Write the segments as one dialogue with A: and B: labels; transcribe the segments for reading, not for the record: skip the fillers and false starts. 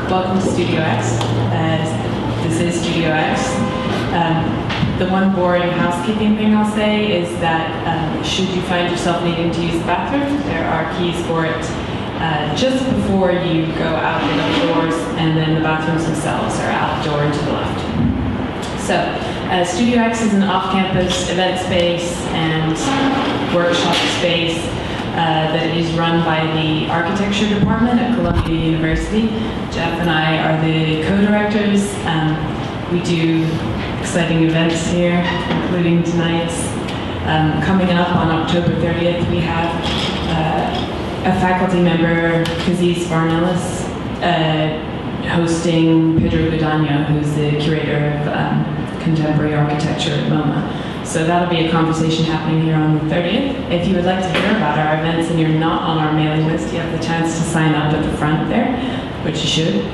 A: Welcome to Studio-X. This is Studio-X. The one boring housekeeping thing I'll say is that should you find yourself needing to use the bathroom, there are keys for it just before you go out the doors, and then the bathrooms themselves are outdoor and to the left. So, Studio-X is an off-campus event space and workshop space that is run by the architecture department at Columbia University. Geoff and I are the co-directors. We do exciting events here, including tonight's. Coming up on October 30th, we have a faculty member, Kazis Varnelis, hosting Pedro Guadagno, who's the curator of contemporary architecture at MoMA. So that'll be a conversation happening here on the 30th. If you would like to hear about our events and you're not on our mailing list, you have the chance to sign up at the front there, which you should.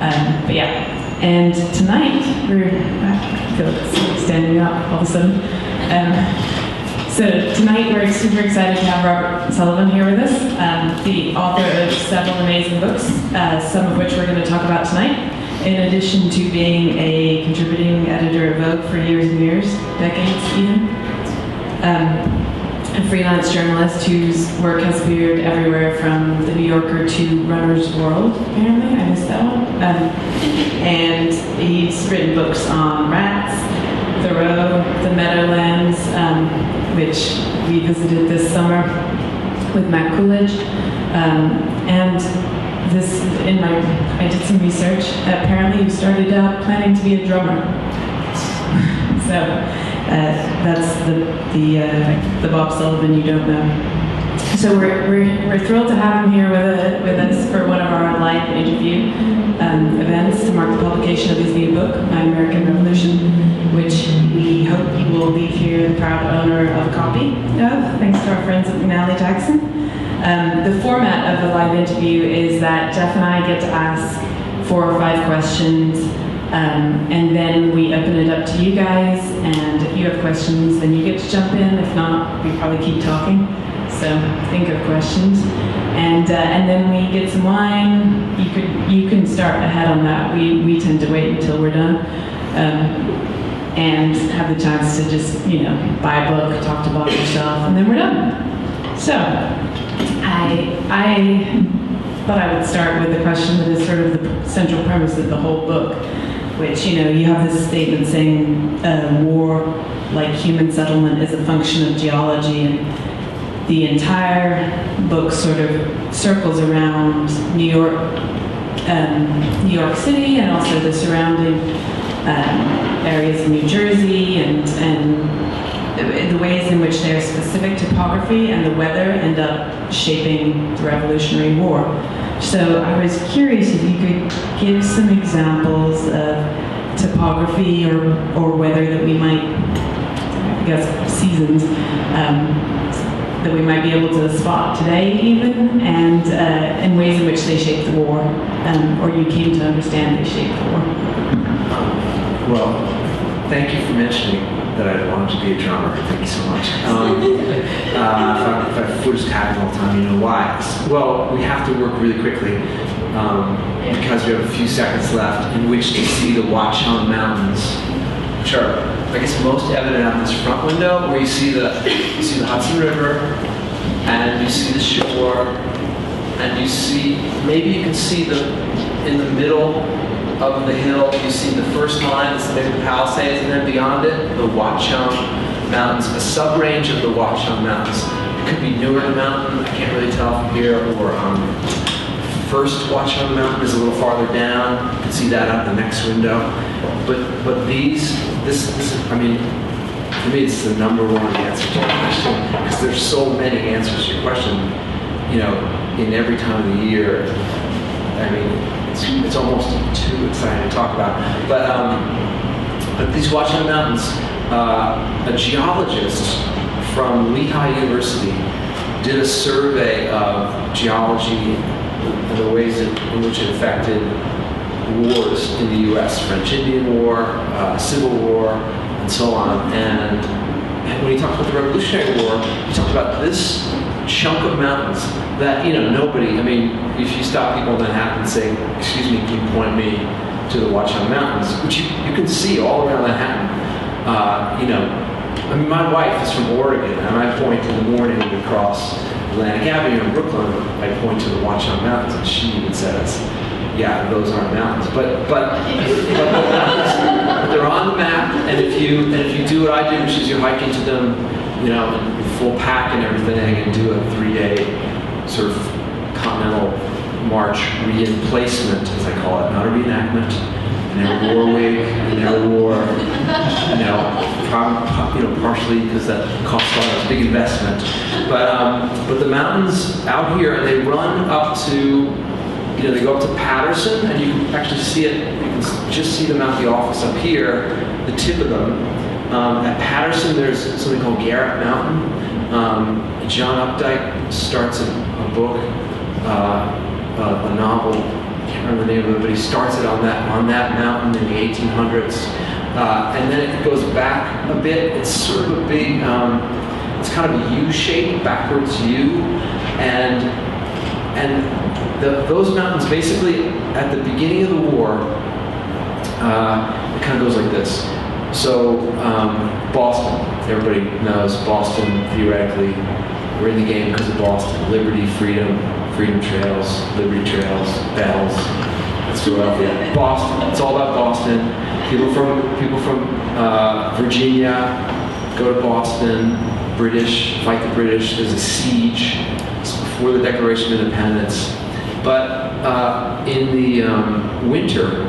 A: But yeah, and tonight, I feel like it's standing up all of a sudden. So tonight we're super excited to have Robert Sullivan here with us, the author of several amazing books, some of which we're going to talk about tonight. In addition to being a contributing editor at Vogue for years and years, decades even, a freelance journalist whose work has appeared everywhere from The New Yorker to Runner's World, apparently, I missed that one. And he's written books on rats, Thoreau, the Meadowlands, which we visited this summer with Matt Coolidge, and this, I did some research. Apparently you started out planning to be a drummer. So that's the Bob Sullivan you don't know. So we're thrilled to have him here with us for one of our live interview events to mark the publication of his new book, My American Revolution, which we hope you will leave here the proud owner of a copy of, thanks to our friends at McNally Jackson. The format of the live interview is that Geoff and I get to ask 4 or 5 questions, and then we open it up to you guys, and if you have questions, then you get to jump in. If not, we probably keep talking. So think of questions, and then we get some wine. You can start ahead on that. We tend to wait until we're done, and have the chance to just buy a book, talk to Bob yourself, and then we're done. So I thought I would start with the question that is sort of the central premise of the whole book, which you have this statement saying war, like human settlement, is a function of geology, and the entire book sort of circles around New York City, and also the surrounding areas of New Jersey, and the ways in which their specific topography and the weather end up shaping the Revolutionary War. So I was curious if you could give some examples of topography or weather that we might, I guess, seasons, that we might be able to spot today even, and ways in which they shaped the war, or you came to understand they shaped the war.
B: Well, thank you for mentioning that I wanted to be a drummer. Thank you so much. If I footage tapping all the time, you know why. Well, we have to work really quickly because we have a few seconds left in which to see the Watchung Mountains, which are, I guess, most evident out this front window, where you see the Hudson River, and you see the shore, and you see, maybe you can see in the middle of the hill, you see the first line, it's maybe the Palisades, and then beyond it, the Watchung Mountains, a sub-range of the Watchung Mountains. It could be Newark Mountain, I can't really tell from here, or first Watchung Mountain is a little farther down. You can see that out the next window. But this I mean, to me, it's the #1 answer to your question, because there's so many answers to your question, in every time of the year. I mean, it's almost too exciting to talk about. But these Watchung Mountains, a geologist from Lehigh University did a survey of geology and the ways in which it affected wars in the U.S., French-Indian War, Civil War, and so on. And when he talked about the Revolutionary War, he talked about this chunk of mountains that, nobody, I mean, if you stop people in Manhattan and say, excuse me, can you point me to the Watchung Mountains, which you can see all around Manhattan. I mean, my wife is from Oregon, and I point in the morning to cross Atlantic Avenue in Brooklyn. I point to the Watchung Mountains, and she even says, "Yeah, those aren't mountains." But they're on the map, and if you do what I do, which is you hike into them, in full pack and everything, and do a 3-day sort of continental march re-emplacement, as I call it, not a reenactment. I never wore a wig. I never wore, partially because that costs a lot of big investment. But the mountains out here, and they run up to, they go up to Patterson, and you can actually see it. You can just see them out the office up here, the tip of them. At Patterson, there's something called Garrett Mountain. John Updike starts a book, a novel. I can't remember the name of it, but he starts it on that mountain in the 1800s, and then it goes back a bit. It's sort of a big, it's kind of a U-shape, backwards U, and those mountains basically at the beginning of the war, it kind of goes like this. So Boston, everybody knows Boston theoretically. We're in the game because of Boston. Liberty, freedom trails, liberty trails, bells. That's Philadelphia. Boston. It's all about Boston. People from Virginia go to Boston. British fight the British. There's a siege. It's before the Declaration of Independence. But in the winter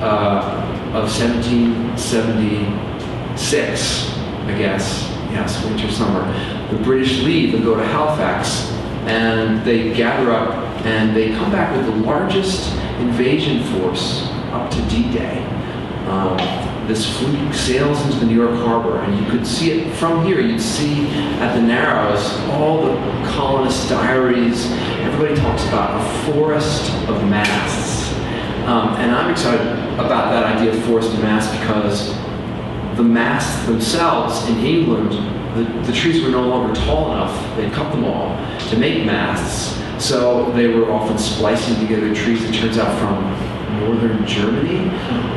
B: of 1776, I guess. Yes, winter, summer. The British leave and go to Halifax, and they gather up, and they come back with the largest invasion force up to D-Day. This fleet sails into the New York harbor, and you could see it from here. You'd see at the Narrows all the colonist diaries. Everybody talks about a forest of masts. And I'm excited about that idea of forest of masts because the masts themselves in England, the trees were no longer tall enough. They cut them all to make masts. So they were often splicing together trees, it turns out, from northern Germany,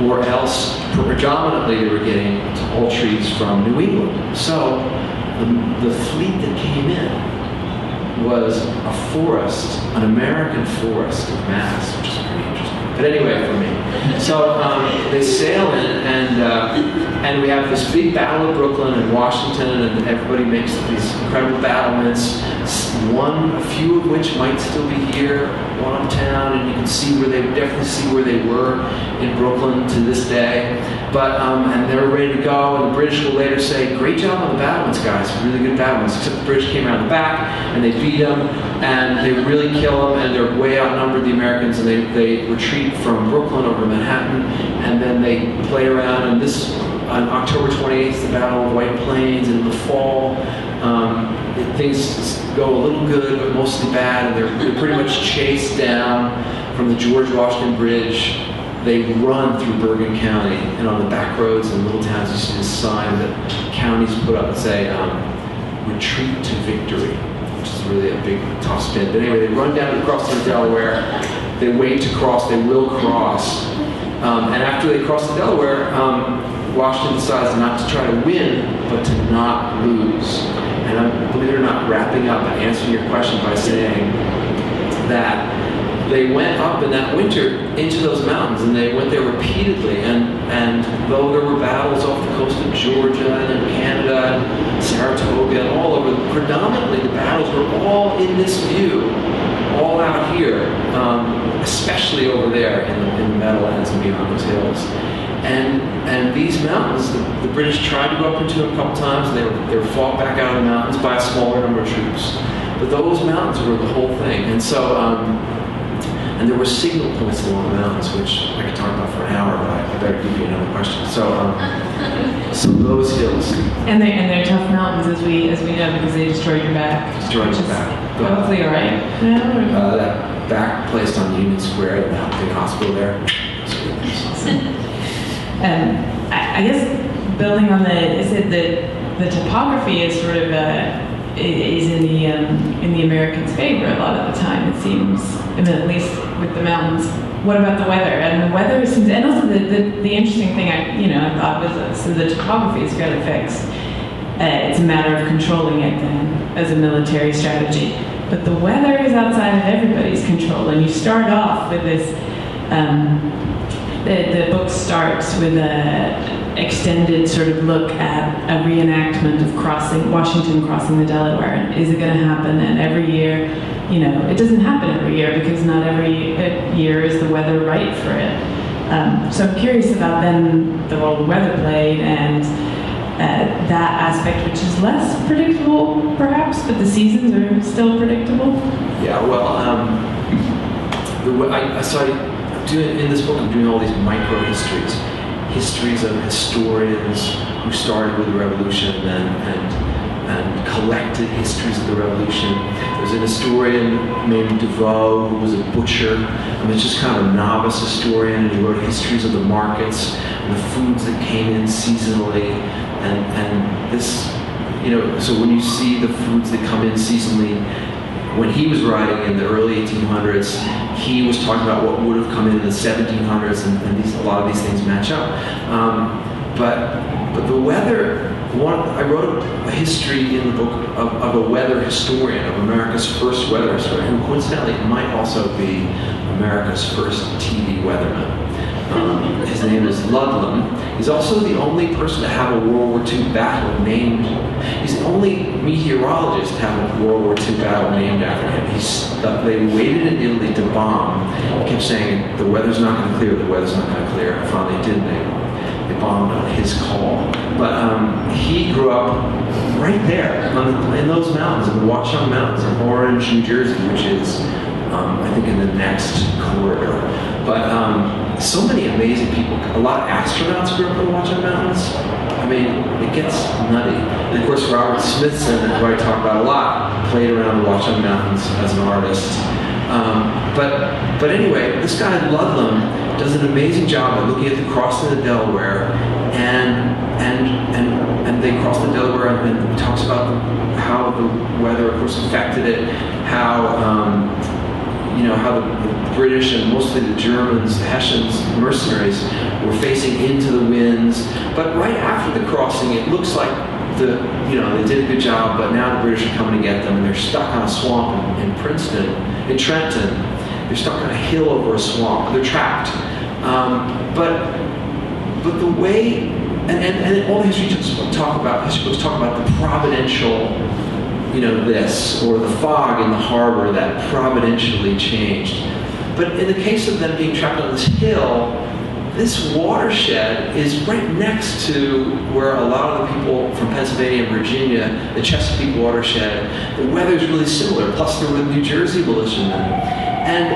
B: or else predominantly they were getting tall trees from New England. So the fleet that came in was a forest, an American forest of masts, which is pretty interesting. But anyway, for me. So they sail in, and we have this big battle of Brooklyn and Washington, and everybody makes these incredible battlements. A few of which might still be here, one uptown, and you can see definitely see where they were in Brooklyn to this day. But and they're ready to go, and the British will later say, "Great job on the battlements, guys, really good battlements." Except the British came around the back and they beat them, and they really kill them, and they're way outnumbered the Americans, and they retreat from Brooklyn over to Manhattan, and then they play around. And this on October 28th, the Battle of White Plains, and in the fall. Things go a little good, but mostly bad, and they're pretty much chased down from the George Washington Bridge. They run through Bergen County, and on the back roads and little towns, you see this sign that counties put up and say, "Retreat to victory," which is really a big tough spin. But anyway, they run down across the Delaware. They wait to cross. They will cross, and after they cross the Delaware, Washington decides not to try to win, but to not lose. And I'm, believe it or not, wrapping up and answering your question by saying that they went up in that winter into those mountains, and they went there repeatedly. And though there were battles off the coast of Georgia and in Canada and Saratoga and all over, predominantly the battles were all in this view, all out here, especially over there in the Meadowlands and beyond those hills. And these mountains, the British tried to go up into them a couple times, and they were fought back out of the mountains by a smaller number of troops. But those mountains were the whole thing. And so, and there were signal points along the mountains, which I could talk about for an hour, but I better give you another question. So, so those hills.
A: And they're tough mountains, as we know, because they destroyed your back.
B: Destroyed your back.
A: Hopefully, all right. No?
B: That back placed on Union Square, the big hospital there.
A: I guess building on the topography is sort of is in the Americans' favor a lot of the time, it seems, and at least with the mountains. What about the weather? And the weather seems, and also the interesting thing I thought was so the topography is fairly fixed. It's a matter of controlling it then as a military strategy. But the weather is outside of everybody's control, and you start off with this. The book starts with an extended sort of look at a reenactment of Washington crossing the Delaware. Is it going to happen? And every year, it doesn't happen every year because not every year is the weather right for it. So I'm curious about then the role the weather played and that aspect, which is less predictable perhaps, but the seasons are still predictable.
B: Yeah, well, I started in this book, I'm doing all these histories of historians who started with the revolution and collected histories of the revolution. There's an historian named DeVoe who was a butcher. It's just kind of a novice historian, and he wrote histories of the markets and the foods that came in seasonally, and this, so when you see the foods that come in seasonally, when he was writing in the early 1800s, he was talking about what would have come in the 1700s, and a lot of these things match up. But the weather, I wrote a history in the book of a weather historian, of America's first weather historian, who coincidentally might also be America's first TV weatherman. His name is Ludlam. He's also the only person to have a World War II battle named. He's the only meteorologist to have a World War II battle named after him. They waited in Italy to bomb. He kept saying, the weather's not going to clear, the weather's not going to clear. And finally did. They bombed on his call. But he grew up right there in those mountains, in the Watchung Mountains in Orange, New Jersey, which is, I think, in the next corridor. But so many amazing people. A lot of astronauts grew up in the Watchung Mountains. It gets nutty. And of course, Robert Smithson, who I talk about a lot, played around the Watchung Mountains as an artist. But anyway, this guy Ludlam does an amazing job of looking at the crossing of the Delaware, and they cross the Delaware, and talks about how the weather, of course, affected it, how the British and mostly the Germans, the Hessians, mercenaries, were facing into the winds. But right after the crossing, it looks like they did a good job, but now the British are coming to get them, and they're stuck on a swamp in Trenton. They're stuck on a hill over a swamp. They're trapped. But the way, and all the history books talk about the providential, this, or the fog in the harbor that providentially changed. But in the case of them being trapped on this hill, this watershed is right next to where a lot of the people from Pennsylvania and Virginia, the Chesapeake watershed, the weather's really similar, plus there were New Jersey militiamen. And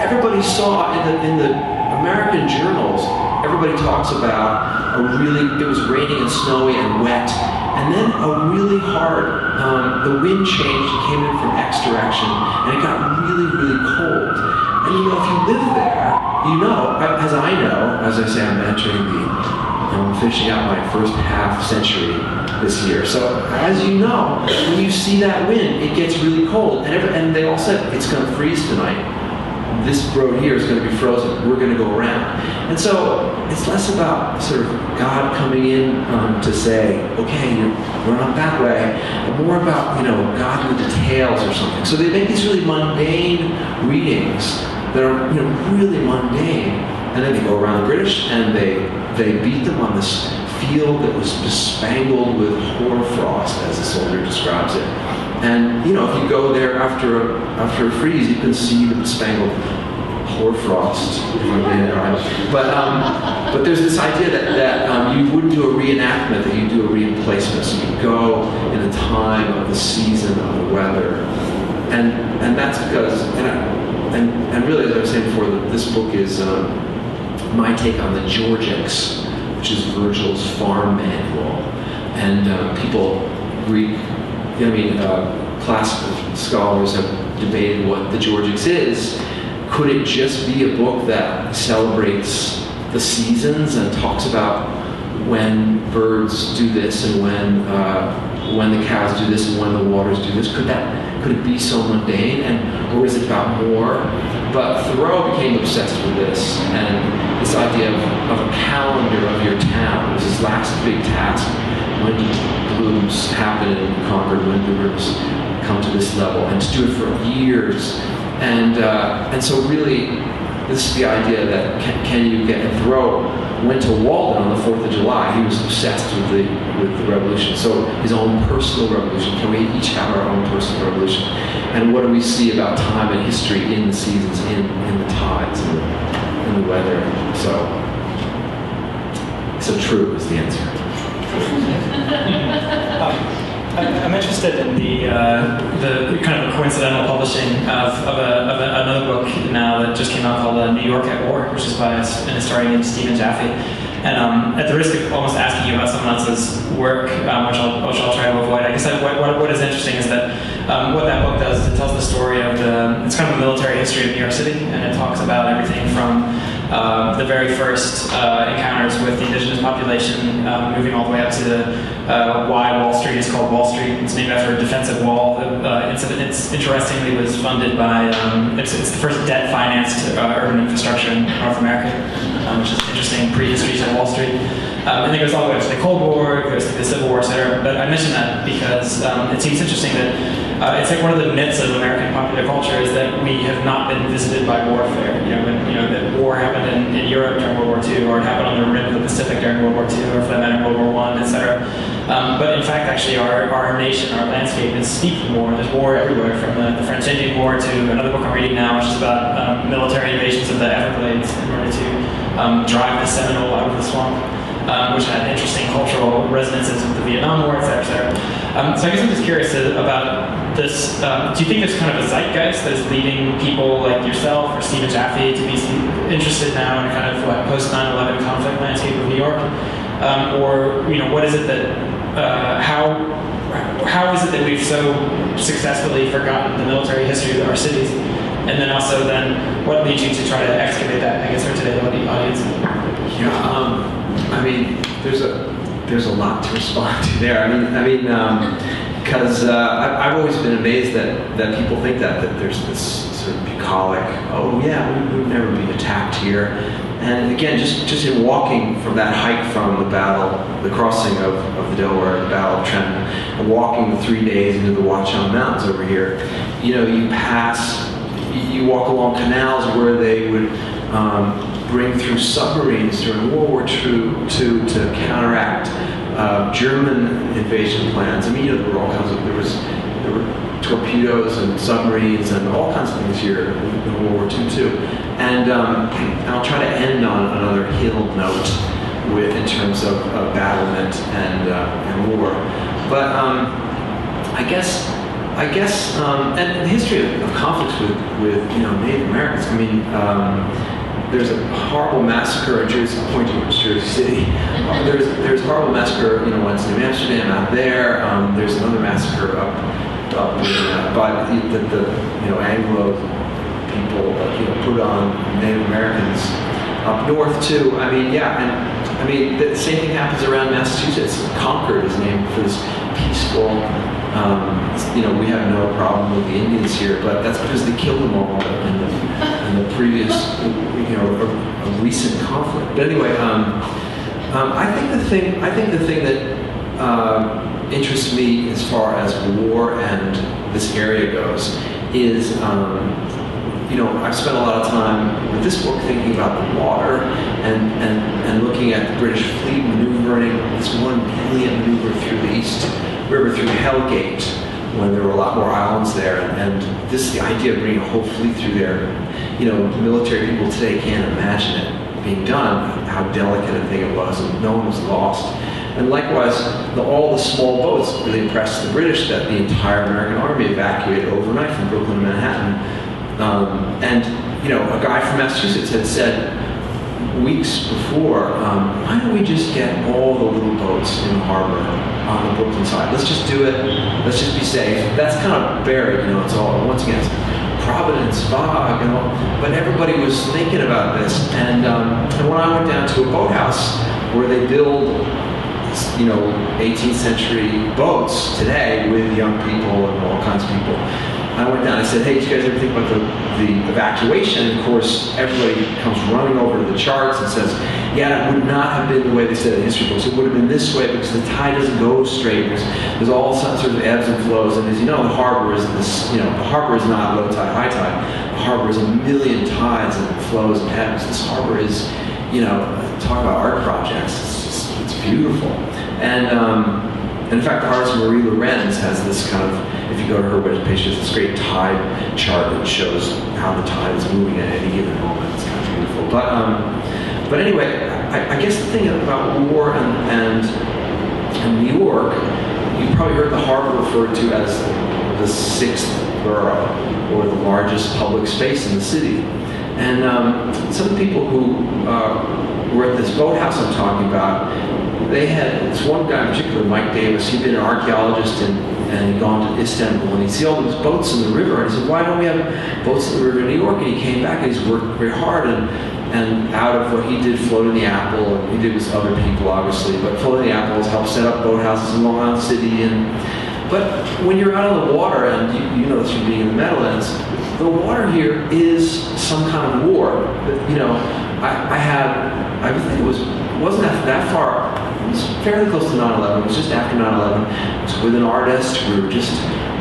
B: everybody saw in the American journals, everybody talks about it was raining and snowy and wet, and then a really hard, the wind changed, it came in from X direction, and it got really, really cold. And if you live there, as I say, I'm finishing out my first half century this year. So as you know, when you see that wind, it gets really cold. And they all said, it's going to freeze tonight. This road here is going to be frozen. We're going to go around. And so it's less about sort of God coming in to say, okay, we're not that way, but more about, God in the details or something. So they make these really mundane readings that are, really mundane. And then they go around the British and they beat them on this field that was bespangled with hoarfrost, as the soldier describes it. And if you go there after a freeze, you can see the bespangled hoarfrost. But there's this idea that you wouldn't do a reenactment, that you do a reemplacement. So you go in the time of the season of the weather, and that's because and really, as I was saying before, this book is my take on the Georgics, which is Virgil's farm manual, and people Greek. Classical scholars have debated what the Georgics is. Could it just be a book that celebrates the seasons and talks about when birds do this and when when the cows do this and when the waters do this? Could it be so mundane, or is it about more? But Thoreau became obsessed with this, and this idea of a calendar of your town was his last big task. When do blooms happen in Concord? When do rivers come to this level? And to do it for years. And so really, this is the idea that can you get, and Thoreau went to Walden on the 4th of July. He was obsessed with the revolution. So his own personal revolution. Can we each have our own personal revolution? And what do we see about time and history in the seasons, in the tides, in the weather? So true is the answer.
C: I'm interested in the kind of coincidental publishing of another book now that just came out called New York at War, which is by an historian named Stephen Jaffe. And at the risk of almost asking you about someone else's work, which I'll try to avoid, I guess what is interesting is that what that book does is it tells the story of it's kind of a military history of New York City, and it talks about everything from the very first encounters with the indigenous population, moving all the way up to why Wall Street is called Wall Street. It's named after a defensive wall. It's interestingly was funded by, it's the first debt-financed urban infrastructure in North America, which is interesting prehistory to Wall Street. And it goes all the way up to the Cold War, it goes to the Civil War, etc. But I mention that because it seems interesting that it's like one of the myths of American popular culture is that we have not been visited by warfare. That war happened in Europe during World War II, or it happened on the rim of the Pacific during World War II, or for that matter World War I, etc. But in fact, actually, our nation, our landscape is steeped in war. There's war everywhere, from the French Indian War to another book I'm reading now, which is about military invasions of the Everglades in order to drive the Seminole out of the swamp. Which had interesting cultural resonances with the Vietnam War, et cetera, et cetera. So I guess I'm just curious about this. Do you think there's kind of a zeitgeist that is leading people like yourself or Stephen Jaffe to be interested now in kind of post 9/11 conflict landscape of New York? Or what is it that how is it that we've so successfully forgotten the military history of our cities? And then also what leads you to try to excavate that, I guess, for today's audience?
B: Yeah. I mean, there's a lot to respond to there. Because I've always been amazed that people think that there's this sort of bucolic, oh yeah, we would never be attacked here. And again, just in walking from that hike from the crossing of the Delaware, the Battle of Trenton, and walking the 3 days into the Watchung Mountains over here, you walk along canals where they would bring through submarines during World War II to counteract German invasion plans. There were all kinds of, there were torpedoes and submarines and all kinds of things here in World War II too. And I'll try to end on another hill note in terms of battlement and war. But I guess, and the history of conflicts with Native Americans. There's a horrible massacre in Jersey City. There's a horrible massacre, once in New Amsterdam out there. There's another massacre up by the Anglo people put on Native Americans up north too. The same thing happens around Massachusetts. Concord is named for this peaceful. We have no problem with the Indians here, but that's because they killed them all in the previous, a recent conflict. But anyway, I think the thing that interests me as far as war and this area goes is, I've spent a lot of time with this book thinking about the water and looking at the British fleet maneuvering this one brilliant maneuver through the East River through Hell Gate, when there were a lot more islands there, and the idea of bringing a whole fleet through there, military people today can't imagine it being done, how delicate a thing it was, and no one was lost. And likewise, all the small boats really impressed the British that the entire American Army evacuated overnight from Brooklyn to Manhattan. A guy from Massachusetts had said weeks before, why don't we just get all the little boats in the harbor on the Brooklyn side? Let's just do it. Let's just be safe. That's kind of buried, it's all, once again, it's Providence, fog, but everybody was thinking about this. And when I went down to a boathouse where they build 18th century boats today with young people and all kinds of people. I went down and I said, hey, did you guys ever think about the evacuation? And of course, everybody comes running over to the charts and says, yeah, it would not have been the way they said in history books. It would have been this way because the tide doesn't go straight. There's all sorts of ebbs and flows. And as you know, the harbor is the harbor is not low tide, high tide. The harbor is a million tides and flows and ebbs. This harbor is, talk about art projects. It's beautiful. And in fact, the artist Marie Lorenz has this kind of, if you go to her webpage, she has this great tide chart that shows how the tide is moving at any given moment. It's kind of beautiful. But anyway, I guess the thing about war and New York, you probably heard the harbor referred to as the sixth borough, or the largest public space in the city. And some of the people who were at this boathouse I'm talking about, they had this one guy in particular, Mike Davis. He'd been an archaeologist and he'd gone to Istanbul, and he'd see all these boats in the river, and he said, why don't we have boats in the river in New York? And he came back and he's worked very hard, and out of what he did, floating the Apple, and he did with other people obviously, but floating the Apple has helped set up boathouses in Long Island City. But when you're out on the water, and you know this from being in the Meadowlands, the water here is some kind of war. I think it wasn't that far. It was fairly close to 9/11. It was just after 9/11. It was with an artist. We were just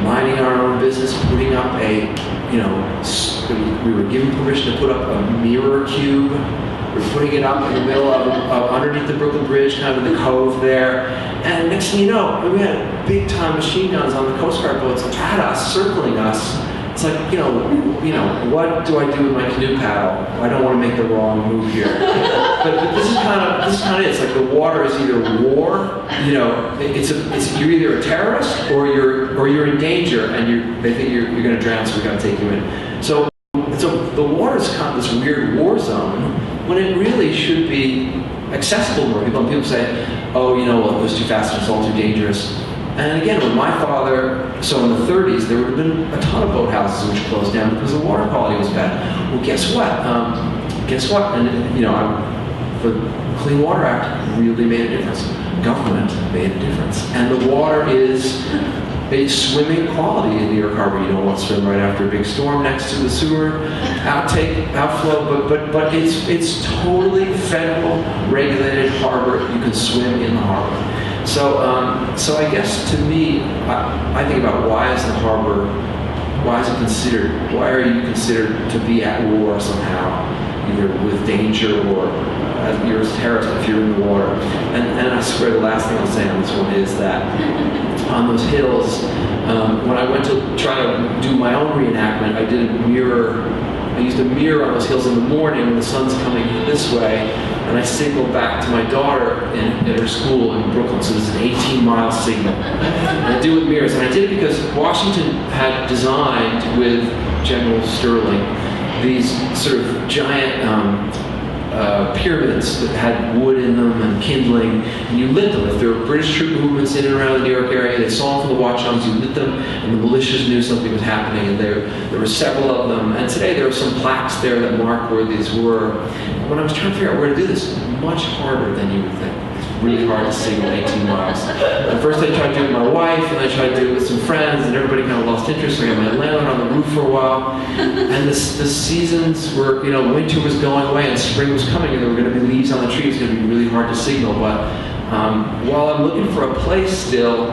B: minding our own business, putting up we were given permission to put up a mirror cube. We were putting it up in the middle of underneath the Brooklyn Bridge, kind of in the cove there. And next thing you know, we had big time machine guns on the Coast Guard boats at us, circling us. It's like, what do I do with my canoe paddle? I don't want to make the wrong move here. but this is kind of it. It's like the water is either war, you're either a terrorist or you're in danger, and they think you're going to drown, so we got to take you in. So the water is kind of this weird war zone when it really should be accessible to people. And people say, oh, it goes too fast, it's all too dangerous. And again, with my father, so in the 30s, there would have been a ton of boathouses which closed down because the water quality was bad. Well, guess what? And the Clean Water Act really made a difference. Government made a difference. And the water is a swimming quality in New York Harbor. You don't want to swim right after a big storm next to the sewer outflow, but it's totally federal regulated harbor. You can swim in the harbor. So I guess to me, I think about why are you considered to be at war somehow, either with danger or you're a terrorist if you're in the water. And I swear the last thing I'll say on this one is that on those hills, when I went to try to do my own reenactment, I used a mirror on those hills in the morning when the sun's coming this way, and I signaled back to my daughter at her school in Brooklyn. So this is an 18-mile signal. And I do it with mirrors, and I did it because Washington had designed with General Sterling these sort of giant pyramids that had wood in them and kindling, and you lit them. If there were British troop movements in and around the New York area, they saw them from the watchdogs, you lit them, and the militias knew something was happening, and there were several of them. And today there are some plaques there that mark where these were. When I was trying to figure out where to do this, much harder than you would think. It's really hard to signal 18 miles. At first I tried to do it with my wife, and I tried to do it with some friends, and everybody kind of lost interest. So I got my landlord on the roof for a while, and the seasons were, winter was going away and spring was coming, and there were going to be leaves on the trees. It's going to be really hard to signal. But while I'm looking for a place still,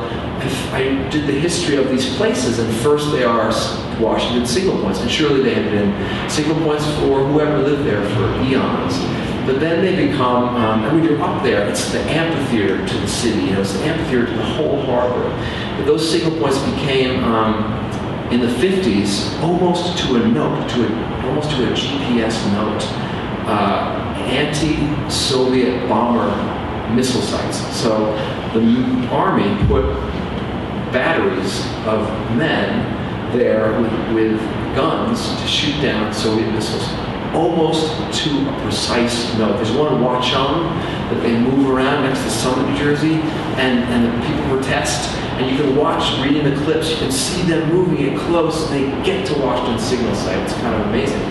B: I did the history of these places, and first they are Washington signal points, and surely they have been signal points for whoever lived there for eons. But then they become, and when you're up there, it's the amphitheater to the city. It's the amphitheater to the whole harbor. But those signal points became, in the 50s, almost to a note, almost to a GPS note, anti-Soviet bomber missile sites. So the Army put batteries of men there with guns to shoot down Soviet missiles, almost to a precise note. There's one in Watchung that they move around next to Summit, New Jersey, and the people protest, and you can watch, reading the clips, you can see them moving it close, and they get to Washington signal site. It's kind of amazing.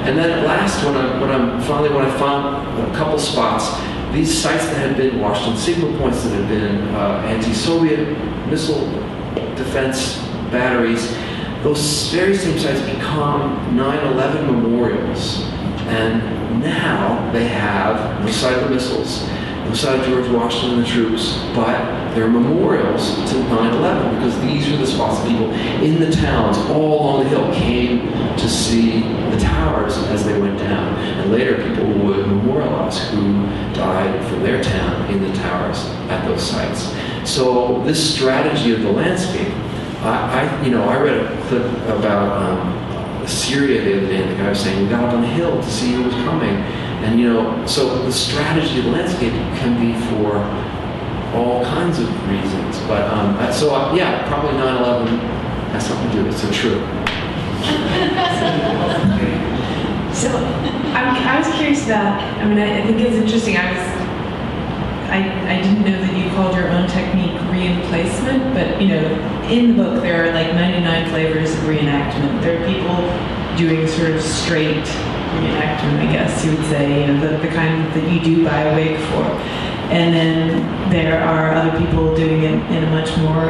B: And then at last, when I found a couple spots, these sites that had been Washington signal points, that had been anti-Soviet missile defense batteries, those very same sites become 9/11 memorials. And now they have no site of the missiles, no site of George Washington and the troops, but they're memorials to 9/11, because these are the spots that people in the towns all along the hill came to see the towers as they went down. And later people would memorialize who died from their town in the towers at those sites. So this strategy of the landscape, I read a clip about Syria the other day, and the guy was saying, we got up on the hill to see who was coming. And so the strategy of the landscape can be for all kinds of reasons. But probably 9/11 has something to do with it. So true.
A: So I was curious about, I think it's interesting. I didn't know that you called your own technique reemplacement, but in the book there are like 99 flavors of reenactment. There are people doing sort of straight reenactment, I guess you would say, the kind that you do buy a wig for. And then there are other people doing it in a much more,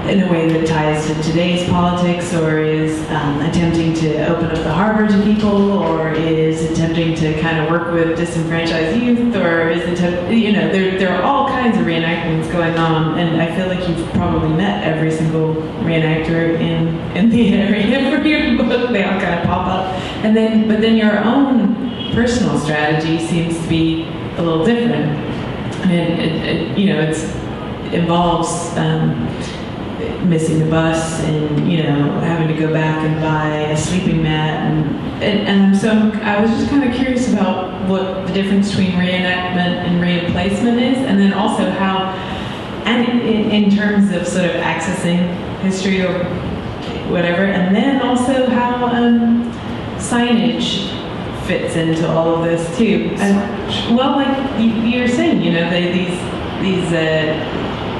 A: in a way that ties to today's politics, or is attempting to open up the harbor to people, or is attempting to kind of work with disenfranchised youth, or is there are all kinds of reenactments going on, and I feel like you've probably met every single reenactor in the area for your book. They all kind of pop up, but then your own personal strategy seems to be a little different. It involves missing the bus, and having to go back and buy a sleeping mat, and so I was just kind of curious about what the difference between reenactment and reemplacement is, and then also how, and in terms of sort of accessing history or whatever, and then also how signage fits into all of this too. Well, like you were saying, these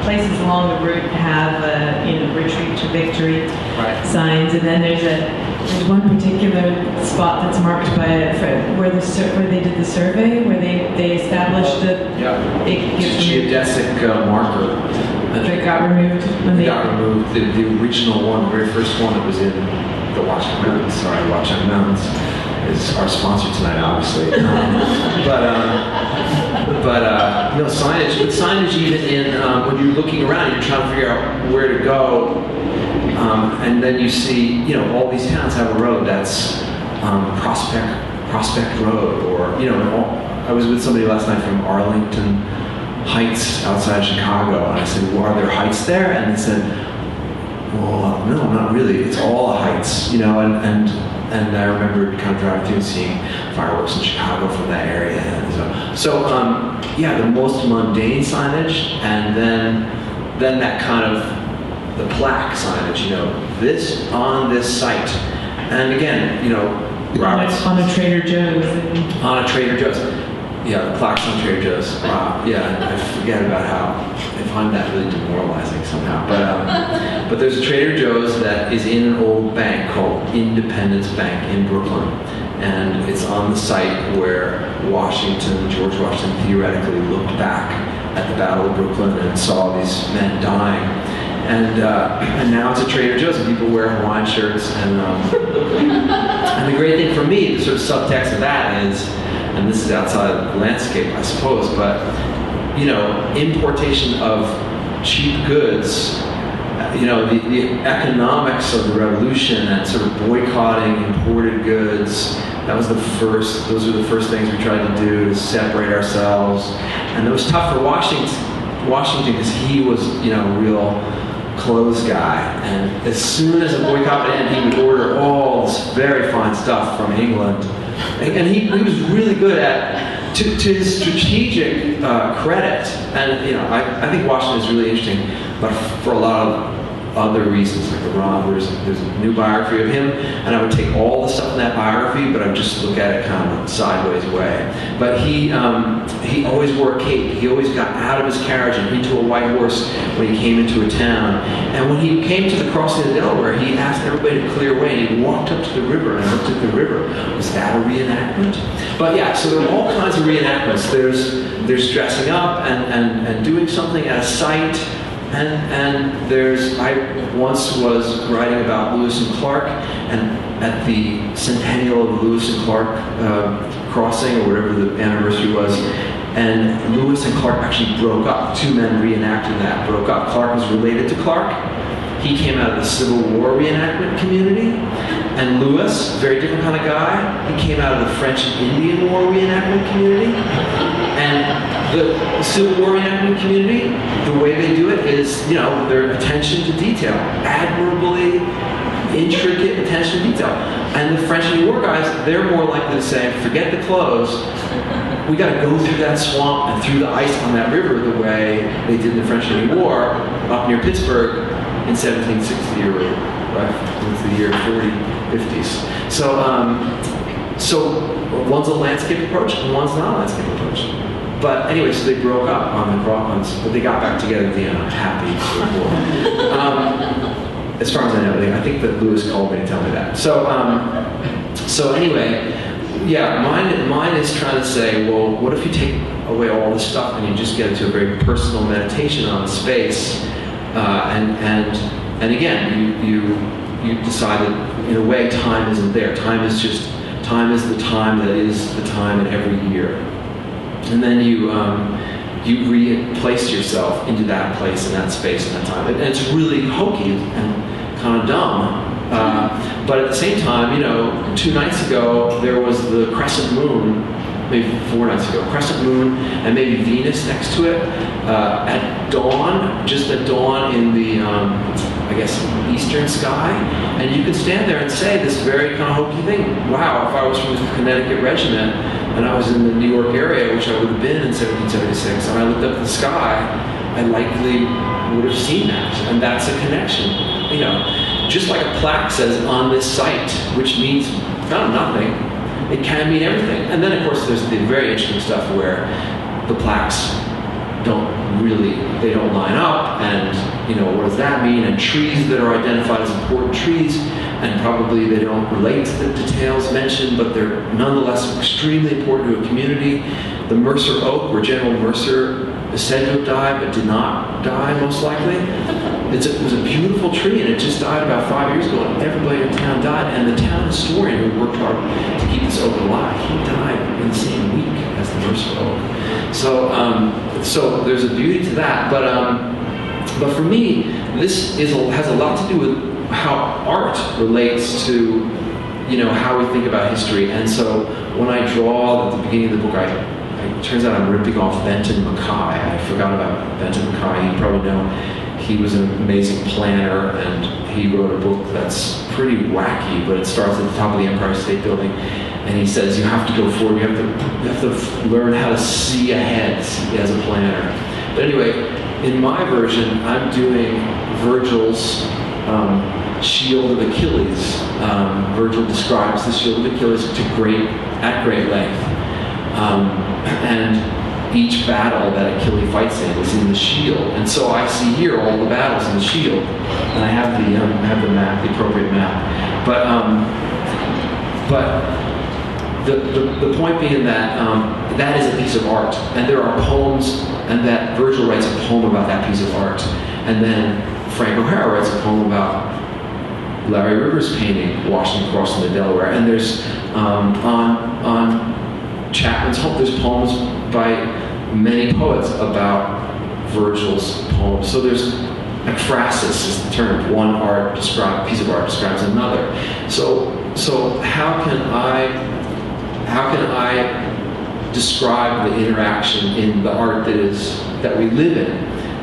A: places along the route have retreat to victory signs, and then there's one particular spot that's marked by where they did the survey, where they established the
B: geodesic marker
A: that got removed when they
B: got removed. The original one, the very first one that was in the Washington Mountains. Sorry, Washington Mountains is our sponsor tonight, obviously. Signage even in when you're looking around, you're trying to figure out where to go, and then you see, all these towns have a road that's Prospect Road, or I was with somebody last night from Arlington Heights outside Chicago, and I said, well, are there heights there? And they said, well, no, not really. It's all heights, and I remember kind of driving through and seeing fireworks in Chicago from that area. And the most mundane signage, and then that kind of the plaque signage, this on this site. And again, Robert's
A: on a Trader Joe's.
B: On a Trader Joe's. Yeah, the plaques on Trader Joe's. Wow. Yeah, I forget about how I find that really demoralizing somehow. But there's a Trader Joe's that is in an old bank called Independence Bank in Brooklyn, and it's on the site where George Washington theoretically looked back at the Battle of Brooklyn and saw these men dying. And now it's a Trader Joe's, and people wear Hawaiian shirts. And the great thing for me, the sort of subtext of that is, and this is outside of the landscape, I suppose, but importation of cheap goods, the economics of the revolution and sort of boycotting imported goods, those were the first things we tried to do to separate ourselves. And it was tough for Washington because he was, a real clothes guy. And as soon as a boycott would end, he would order all this very fine stuff from England. And he was really good at, to his strategic credit, and I think Washington is really interesting, but for a lot of other reasons, like there's a new biography of him, and I would take all the stuff in that biography, but I would just look at it kind of sideways way. But he always wore a cape. He always got out of his carriage and into a white horse when he came into a town. And when he came to the crossing of the Delaware, he asked everybody to clear away, and he walked up to the river, and I looked at the river. Was that a reenactment? But yeah, so there are all kinds of reenactments. There's dressing up and doing something at a site. And I once was writing about Lewis and Clark, and at the centennial of Lewis and Clark crossing, or whatever the anniversary was, and Lewis and Clark actually broke up. Two men reenacting that broke up. Clark was related to Clark. He came out of the Civil War reenactment community, and Lewis, very different kind of guy, he came out of the French and Indian War reenactment community. And the Civil War reenactment community, the way they do it is, their attention to detail, admirably intricate attention to detail. And the French and Indian War guys, they're more likely to say, forget the clothes, we got to go through that swamp and through the ice on that river the way they did in the French and Indian War up near Pittsburgh in 1760, or right, it's the year 4050s. So one's a landscape approach and one's not a landscape approach. But anyway, so they broke up on the cross, but they got back together at the end. I'm happy. As far as I know, I think that Lewis called me to tell me that. So anyway, yeah, mine is trying to say, well, what if you take away all this stuff and you just get into a very personal meditation on space, and again, you decide that in a way time isn't there. Time is the time that is the time in every year. And then you replace yourself into that place and that space and that time. And it's really hokey and kind of dumb. But at the same time, 2 nights ago, there was the crescent moon, maybe 4 nights ago, crescent moon and maybe Venus next to it at dawn, just at dawn in the, eastern sky. And you could stand there and say this very kind of hokey thing. Wow, if I was from the Connecticut Regiment, and I was in the New York area, which I would have been in 1776, and I looked up at the sky, I likely would have seen that. And that's a connection. Just like a plaque says, on this site, which means nothing, it can mean everything. And then, of course, there's the very interesting stuff where the plaques don't line up, and what does that mean? And trees that are identified as important trees, and probably they don't relate to the details mentioned, but they're nonetheless extremely important to a community. The Mercer Oak, where General Mercer is said to have died, but did not die, most likely. It was a beautiful tree, and it just died about 5 years ago, and everybody in town died. And the town historian who worked hard to keep this oak alive, he died in the same week as the Mercer Oak. So there's a beauty to that. But for me, this has a lot to do with how art relates to, how we think about history. And so when I draw at the beginning of the book, it turns out I'm ripping off Benton Mackay. I forgot about Benton Mackay. You probably know he was an amazing planner, and he wrote a book that's pretty wacky, but it starts at the top of the Empire State Building. And he says you have to go forward, you have to learn how to see ahead as a planner. But anyway, in my version, I'm doing Virgil's Shield of Achilles. Virgil describes the Shield of Achilles at great length. And each battle that Achilles fights in is in the shield. And so I see here all the battles in the shield. And I have the map, the appropriate map. But the point being that that is a piece of art. And there are poems, and that Virgil writes a poem about that piece of art. And then Frank O'Hara writes a poem about Larry Rivers' painting, Washington crossing the Delaware. And there's, on Chapman's Hope, there's poems by many poets about Virgil's poems. So there's ekphrasis is the term. One piece of art describes another. So how can I describe the interaction in the art that we live in?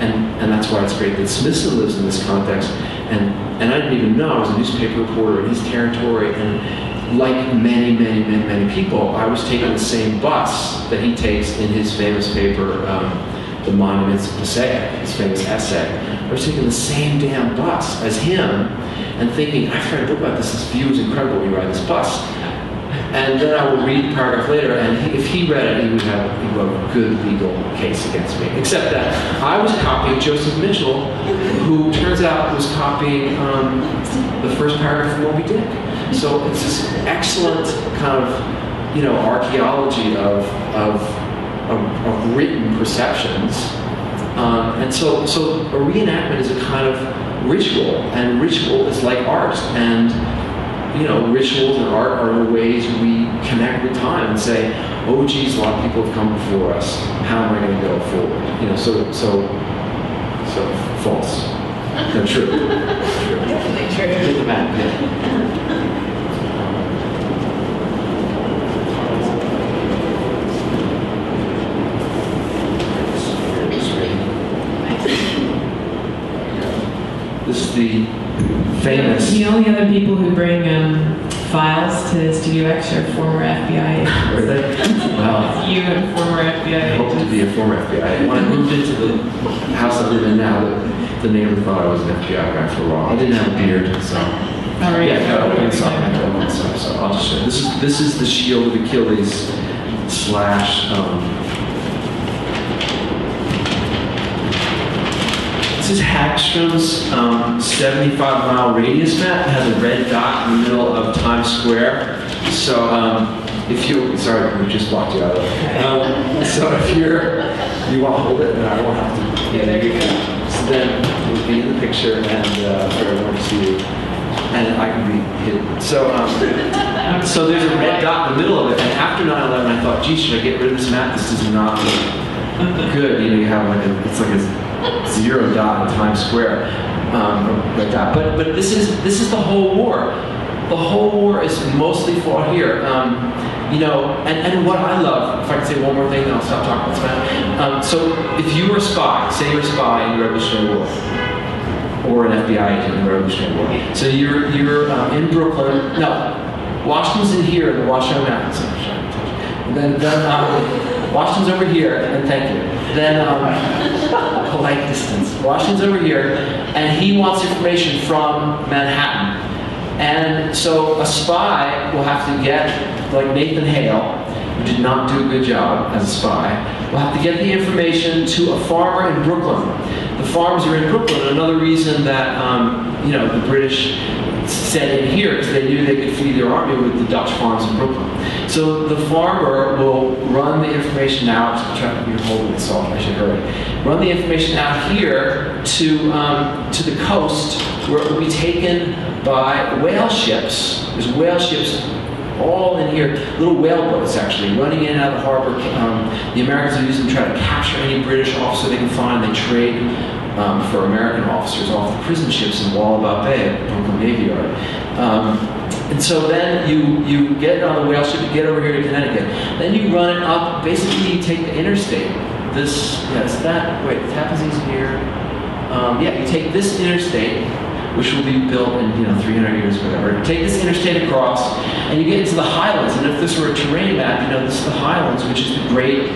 B: And that's why it's great that Smithson lives in this context. And I didn't even know. I was a newspaper reporter in his territory, and like many people, I was taking the same bus that he takes in his famous paper, The Monuments of Passaic, his famous essay,
D: I was taking the same damn bus as him and thinking, I have to write a book about this. This view is incredible when you ride this bus. And then I would read the paragraph later, and if he read it, he would have a good legal case against me. Except that I was copying Joseph Mitchell, who turns out was copying the first paragraph from Moby Dick. So it's this excellent kind of, archaeology of written perceptions. And so a reenactment is a kind of ritual, and ritual is like art. And rituals and art are the ways we connect with time and say, oh geez, a lot of people have come before us. How am I going to go forward? So false. No, true.
A: Definitely true.
D: Get the map, yeah. This is the famous.
A: The only other people who bring files to Studio-X are former FBI agents.
D: Are they? Well,
A: You and former FBI
D: I hope to
A: agents.
D: be a former FBI. When I moved into the house I live in now, the neighbor thought I was an FBI guy for a while. I didn't have a beard, so.
A: All right.
D: Yeah, I got one side, I got one side, so I'll just show you. This is the shield of Achilles slash. This is Hagstrom's 75-mile radius map. It has a red dot in the middle of Times Square. So if you, sorry, we just walked you out of it. So if you want to hold it, and I won't have to.
A: Yeah, there you go.
D: So then we'll be in the picture, and for everyone to see you, and I can be hidden. So there's a red dot in the middle of it, and after 9/11, I thought, gee, should I get rid of this map? This does not look good. You have it's like a zero dot in Times Square, red dot. But this is the whole war. The whole war is mostly fought here. And what I love, if I can say one more thing, then I'll stop talking about this. So if you were a spy, say you're a spy in the Revolutionary War, or an FBI agent in the Revolutionary War. So you're in Brooklyn. No, Washington's in here in the Washoe Mountains. Then Washington's over here, and thank you. Then polite distance. Washington's over here, and he wants information from Manhattan. And so a spy will have to get, like Nathan Hale, who did not do a good job as a spy, will have to get the information to a farmer in Brooklyn. The farms are in Brooklyn. Another reason that the British set in here because they knew they could feed their army with the Dutch farms in Brooklyn. So the farmer will run the information out. You're holding this off. I should hurry. Run the information out here to the coast, where it will be taken by whale ships. There's whale ships all in here, little whale boats actually, running in and out of the harbor. The Americans will use them to try to capture any British officer they can find. They trade for American officers off the prison ships in Wallabout Bay at Brooklyn Navy Yard. And so then you get on the whale ship, you get over here to Connecticut. Then you run it up, basically you take the interstate. You take this interstate, which will be built in 300 years or whatever. You take this interstate across, and you get into the highlands. And if this were a terrain map, this is the highlands, which is the great,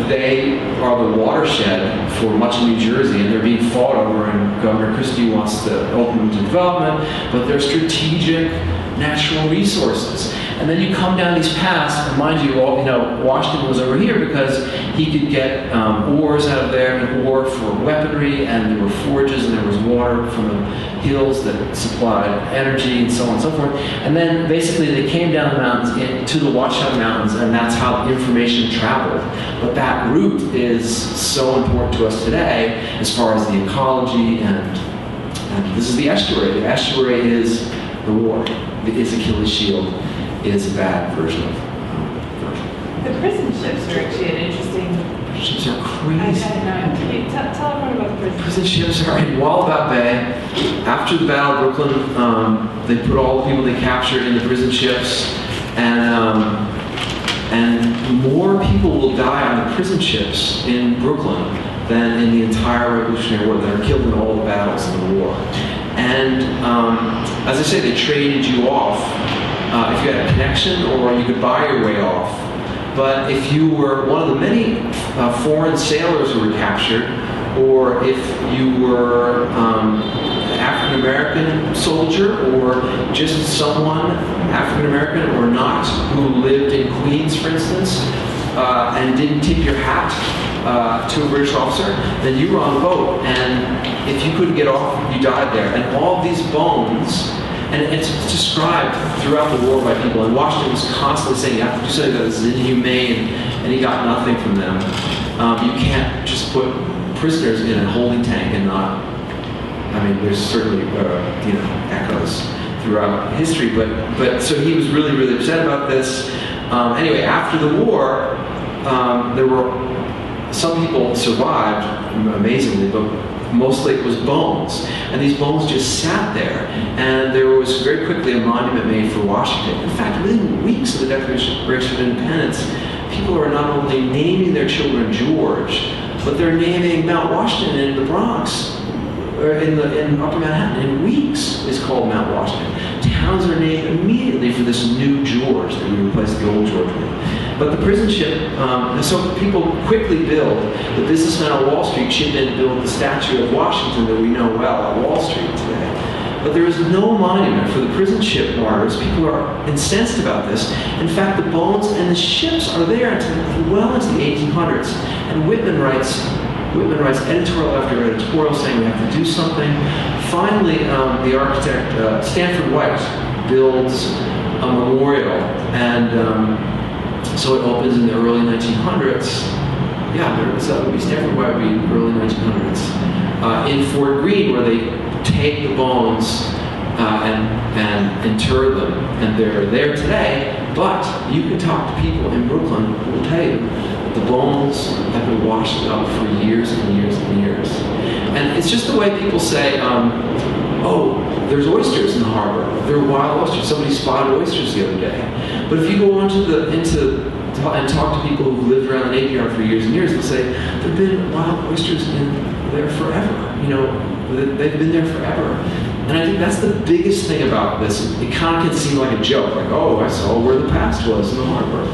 D: they are the watershed for much of New Jersey, and they're being fought over, and Governor Christie wants to open them to development, but they're strategic natural resources. And then you come down these paths, and mind you, Washington was over here because he could get ores out of there, and ore for weaponry, and there were forges, and there was water from the hills that supplied energy, and so on and so forth. And then basically they came down the mountains to the Washoe Mountains, and that's how information traveled. But that route is so important to us today as far as the ecology, and this is the estuary. The estuary is the war. It is Achilles' shield. It is a bad version of
A: The prison ships are actually an interesting.
D: Ships are crazy.
A: I know. Tell everyone about the prison.
D: Prison ships are in Wallabout Bay. After the Battle of Brooklyn, they put all the people they captured in the prison ships, and more people will die on the prison ships in Brooklyn than in the entire Revolutionary War. That are killed in all the battles in the war. And as I say, they traded you off if you had a connection, or you could buy your way off. But if you were one of the many foreign sailors who were captured,
B: or if you were an African American soldier, or just someone African American or not who lived in Queens, for instance, and didn't tip your hat to a British officer, then you were on the boat, and if you couldn't get off, you died there. And all of these bones, and it's described throughout the war by people, and Washington was constantly saying, you have to do something that is inhumane, and he got nothing from them. You can't just put prisoners in a holding tank and not, I mean, there's certainly, echoes throughout history, but so he was really, really upset about this. Anyway, after the war, there were some people survived, amazingly, but mostly it was bones. And these bones just sat there. And there was very quickly a monument made for Washington. In fact, within weeks of the Declaration of Independence, people are not only naming their children George, but they're naming Mount Washington in the Bronx, or in Upper Manhattan, in weeks, is called Mount Washington. Towns are named immediately for this new George that we replaced the old George with. But the prison ship, so people quickly build, the businessmen on Wall Street chip in and build the statue of Washington that we know well on Wall Street today. But there is no monument for the prison ship martyrs. People are incensed about this. In fact, the bones and the ships are there until well into the 1800s. And Whitman writes editorial after editorial saying we have to do something. Finally, the architect, Stanford White, builds a memorial, and so it opens in the early 1900s. Yeah, so it would be Stanford White would be early 1900s. In Fort Greene, where they take the bones and inter them, and they're there today. But you can talk to people in Brooklyn who will tell you that the bones have been washed up for years and years and years. And it's just the way people say, oh, there's oysters in the harbor. There are wild oysters. Somebody spotted oysters the other day. But if you go and talk to people who've lived around the Navy Yard for years and years, they'll say there've been wild oysters in there forever. You know, they've been there forever. And I think that's the biggest thing about this. It kind of can seem like a joke, like, oh, I saw where the past was in the harbor.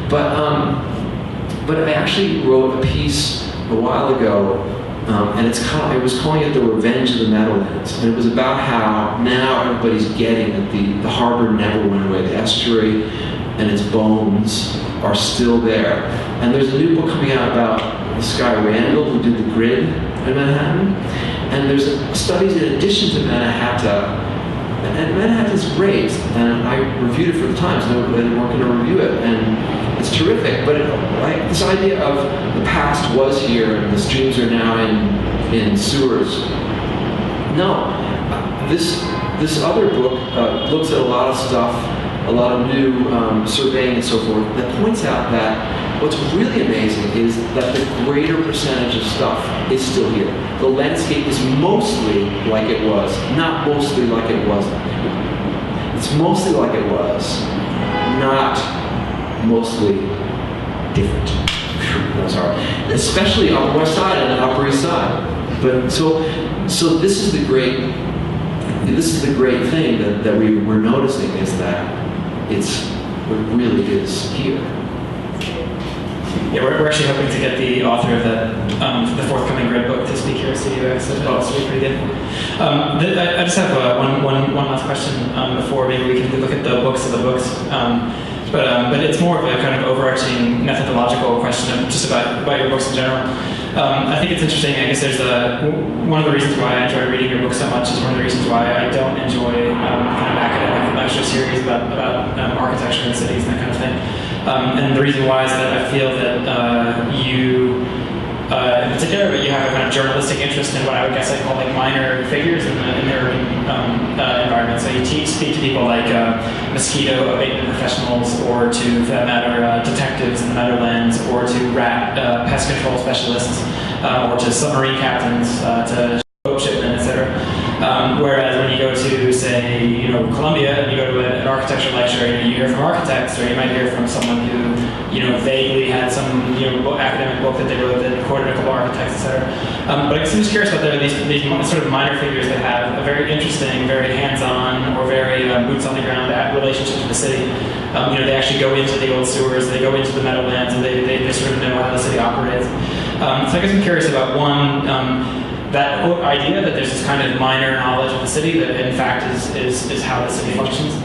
B: But I actually wrote a piece a while ago, and I was calling it The Revenge of the Meadowlands. And it was about how now everybody's getting that the harbor never went away. The estuary and its bones are still there. And there's a new book coming out about this guy Randall who did the grid in Manhattan. And there's studies in addition to Manhattan. And Manhattan's great. And I reviewed it for the Times. They weren't going to review it. And it's terrific. But this idea of the past was here and the streams are now in sewers. No. This other book looks at a lot of stuff, a lot of new surveying and so forth, that points out that what's really amazing is that the greater percentage of stuff is still here. The landscape is mostly like it was, not mostly like it wasn't. It's mostly like it was, not mostly different. That's hard. Especially on the west side and the upper east side. But so this is the great thing that we're noticing, is that it really is here.
C: Yeah, we're actually hoping to get the author of the forthcoming grid book to speak here at Studio-X. So that'll be pretty good. I just have one last question before maybe we can look at the books of the books. But it's more of a kind of overarching methodological question just about your books in general. I think it's interesting. I guess there's one of the reasons why I enjoy reading your books so much is one of the reasons why I don't enjoy kind of academic lecture series about architecture and cities and that kind of thing. And the reason why is that I feel that you, in particular, you have a kind of journalistic interest in what I would guess I'd call like minor figures in their environment. So you speak to people like mosquito abatement professionals, or to, for that matter, detectives in the Meadowlands, or to rat pest control specialists, or to submarine captains, to boat shipmen, etc. Whereas when you go to, say, Columbia, and you go to an architecture lecture, you hear from architects, or you might hear from someone who, vaguely had some, academic book that they wrote that quoted a couple architects, etc. But I guess I'm just curious about these sort of minor figures that have a very interesting, very hands-on, or very boots on the ground relationship to the city. They actually go into the old sewers, they go into the Meadowlands, and they sort of know how the city operates. So I guess I'm curious about one, that idea that there's this kind of minor knowledge of the city that in fact is how the city functions.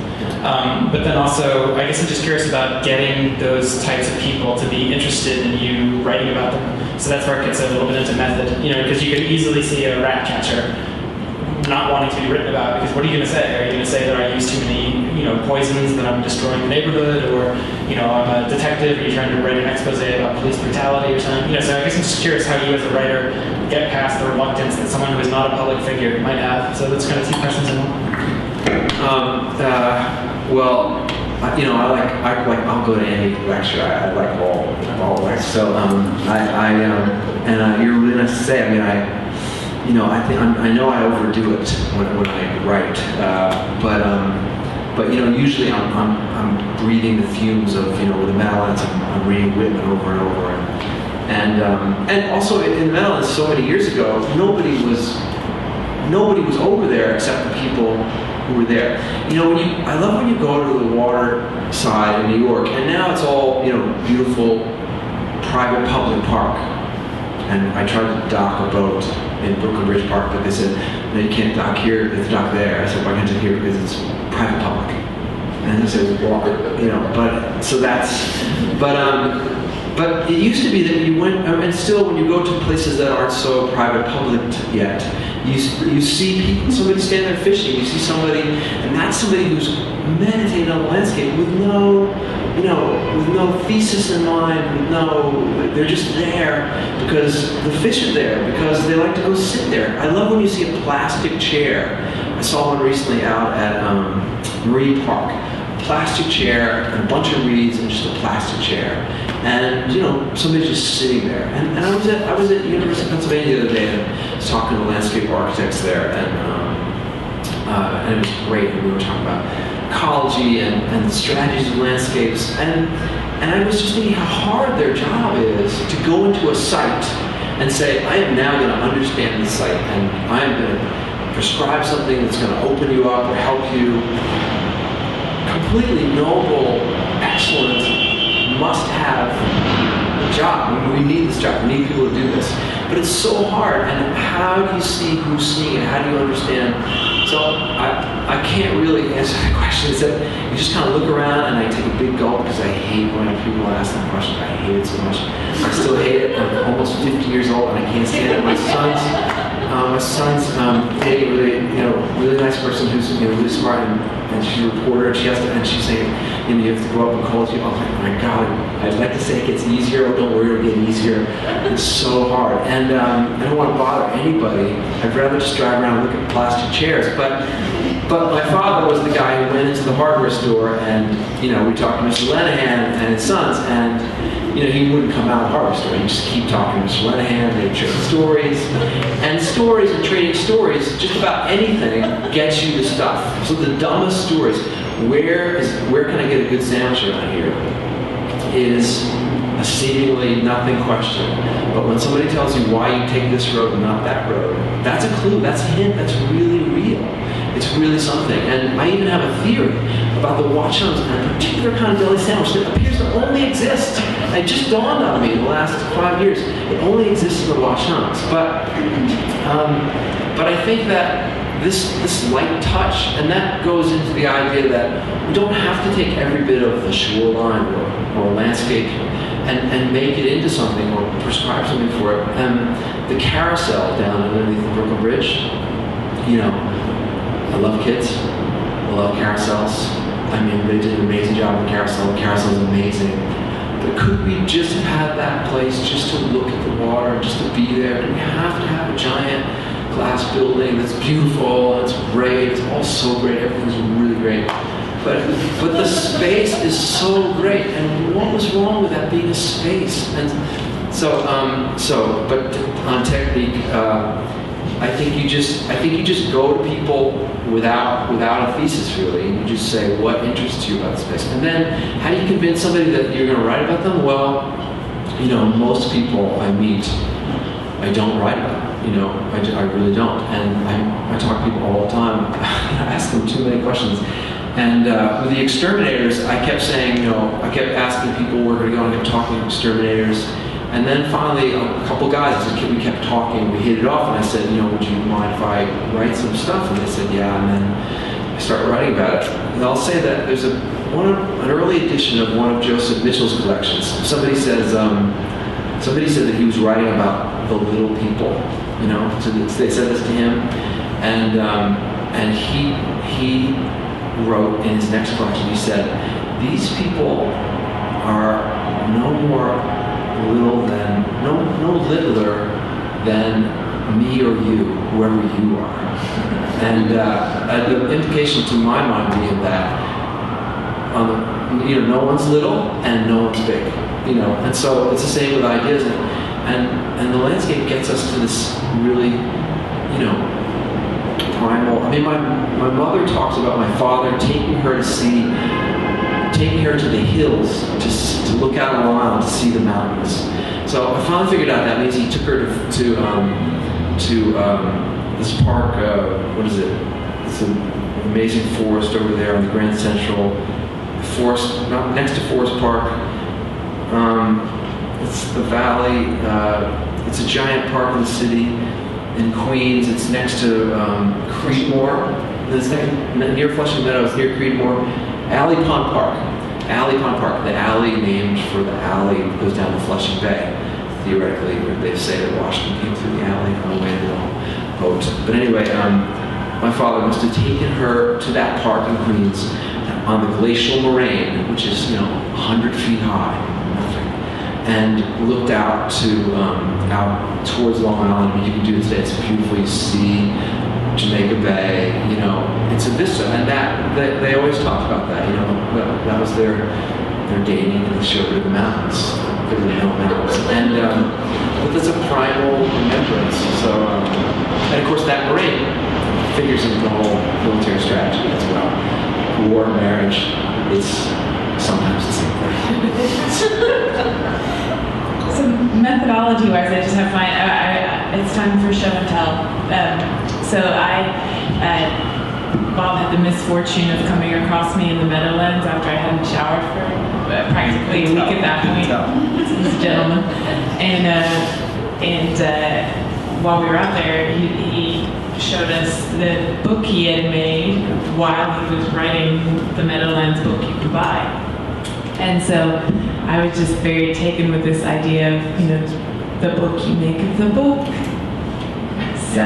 C: But then also, I guess I'm just curious about getting those types of people to be interested in you writing about them. So that's where it gets a little bit into method, because you could easily see a rat catcher not wanting to be written about, because what are you going to say? Are you going to say that I use too many, poisons, that I'm destroying the neighborhood, or, I'm a detective, are you trying to write an expose about police brutality or something? So I guess I'm just curious how you as a writer get past the reluctance that someone who is not a public figure might have. So that's kind of two questions in one.
B: Well, I'll go to any lecture. I like all lectures. So you're really nice to say. I know I overdo it when I write, but usually I'm breathing the fumes of the Meadowlands. I'm reading Whitman over and over, and also in the Meadowlands so many years ago, nobody was over there except the people who were there. I love when you go to the water side in New York, and now it's all beautiful private public park. And I tried to dock a boat in Brooklyn Bridge Park, but they said, no, you can't dock here, it's dock there. I said, why can't you here? Because it's private public. And they said, water, but it used to be that you went, and still when you go to places that aren't so private public yet, you see people, somebody standing there fishing, you see somebody, and that's somebody who's meditating on the landscape with no thesis in mind, they're just there because the fish are there, because they like to go sit there. I love when you see a plastic chair. I saw one recently out at Marine Park. A plastic chair and a bunch of reeds and just a plastic chair. And somebody's just sitting there. And I was at the University of Pennsylvania the other day, and I was talking to landscape architects there, and it was great. And we were talking about ecology and the strategies of landscapes, and I was just thinking how hard their job is to go into a site and say, I am now going to understand this site, and I am going to prescribe something that's going to open you up or help you. Completely noble, excellent, must-have job. We need this job. We need people to do this. But it's so hard. And how do you see who's seeing it? How do you understand? So I can't really answer that question. Except you just kind of look around, and I take a big gulp because I hate when people ask that question. I hate it so much. I still hate it. I'm almost 50 years old, and I can't stand it. My son's dating a really nice person who's really smart, and she's a reporter, and she's saying, you have to go up and call you. I'm like, oh my God, I'd like to say it gets easier. Oh, don't worry, it'll get easier. It's so hard, and I don't want to bother anybody. I'd rather just drive around and look at plastic chairs. But my father was the guy who went into the hardware store, and we talked to Mr. Lenahan and his sons, and he wouldn't come out of the hardware store. He'd just keep talking to Mr. Lenahan. They'd trade stories and trading stories. Just about anything gets you the stuff. So the dumbest stories. Where can I get a good sandwich around here? Is a seemingly nothing question. But when somebody tells you why you take this road and not that road, that's a clue. That's a hint. That's really real. It's really something. And I even have a theory about the Watchums and a particular kind of deli sandwich that appears to only exist. It just dawned on me in the last 5 years. It only exists in the Watchums. But I think that this light touch, and that goes into the idea that we don't have to take every bit of the shoreline or landscape and make it into something or prescribe something for it. And the carousel down underneath the Brooklyn Bridge, I love kids. I love carousels. I mean, they did an amazing job with the carousel. The carousel is amazing. But could we just have had that place just to look at the water, just to be there? Do we have to have a giant glass building that's beautiful, it's great, it's all so great, everything's really great. But the space is so great, and what was wrong with that being a space? And but on technique, I think you just go to people without a thesis really, and you just say what interests you about the space. And then how do you convince somebody that you're going to write about them? Well, most people I meet, I don't write about. I really don't. And I talk to people all the time. I ask them too many questions. And with the exterminators, I kept saying, I kept asking people where we're going to go, and I kept talking to exterminators.
D: And then finally, a couple guys, we kept talking, we hit it off, and I said, would you mind if I write some stuff? And they said, yeah, and then I started writing about it. And I'll say that there's an early edition of one of Joseph Mitchell's collections. Somebody said that he was writing about the little people, so they said this to him, and he wrote in his next collection, he said, these people are no littler than me or you, whoever you are. And the implication to my mind being that no one's little and no one's big, and so it's the same with ideas, and the landscape gets us to this really, primal. I mean, my mother talks about my father taking her to the hills to look out on Long Island to see the mountains. So I finally figured out that means he took her to this park. What is it? It's an amazing forest over there on the Grand Central. Forest, not next to Forest Park. It's the Valley. It's a giant park in the city in Queens. It's next to Creedmoor. It's near Flushing Meadows, near Creedmoor. Alley Pond Park. The alley named for the alley that goes down to Flushing Bay. Theoretically, they say that Washington came through the alley on the way to the boat. But anyway, my father must have taken her to that park in Queens on the glacial moraine, which is 100 feet high, nothing, and looked out towards Long Island. I mean, you can do this today. It's beautiful. You see Jamaica Bay. It's a vista, and that they always talked about that. That was their dating, and they showed her the mountains. There were no mountains, and but that's a primal remembrance. So, and of course, that moraine figures into the whole military strategy as well. War, marriage, it's sometimes the same thing.
A: So methodology-wise, I just have it's time for show and tell. Bob had the misfortune of coming across me in the Meadowlands after I hadn't showered for practically a week at that point. This gentleman, and while we were out there, he showed us the book he had made while he was writing the Meadowlands book you could buy. And so I was just very taken with this idea of, the book you make of the book. So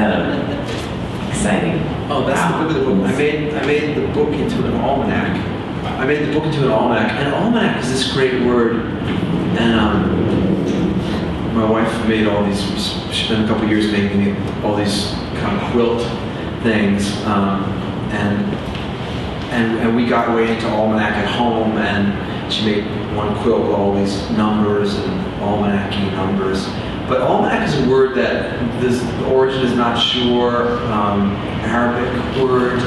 A: exciting.
D: Oh, that's the book of the book. I made the book into an almanac. And almanac is this great word. And my wife made all these, she spent a couple years making me all these kind of quilt things, and we got way into almanac at home, and she made one quilt with all these numbers and almanac-y numbers. But almanac is a word that the origin is not sure. Arabic word,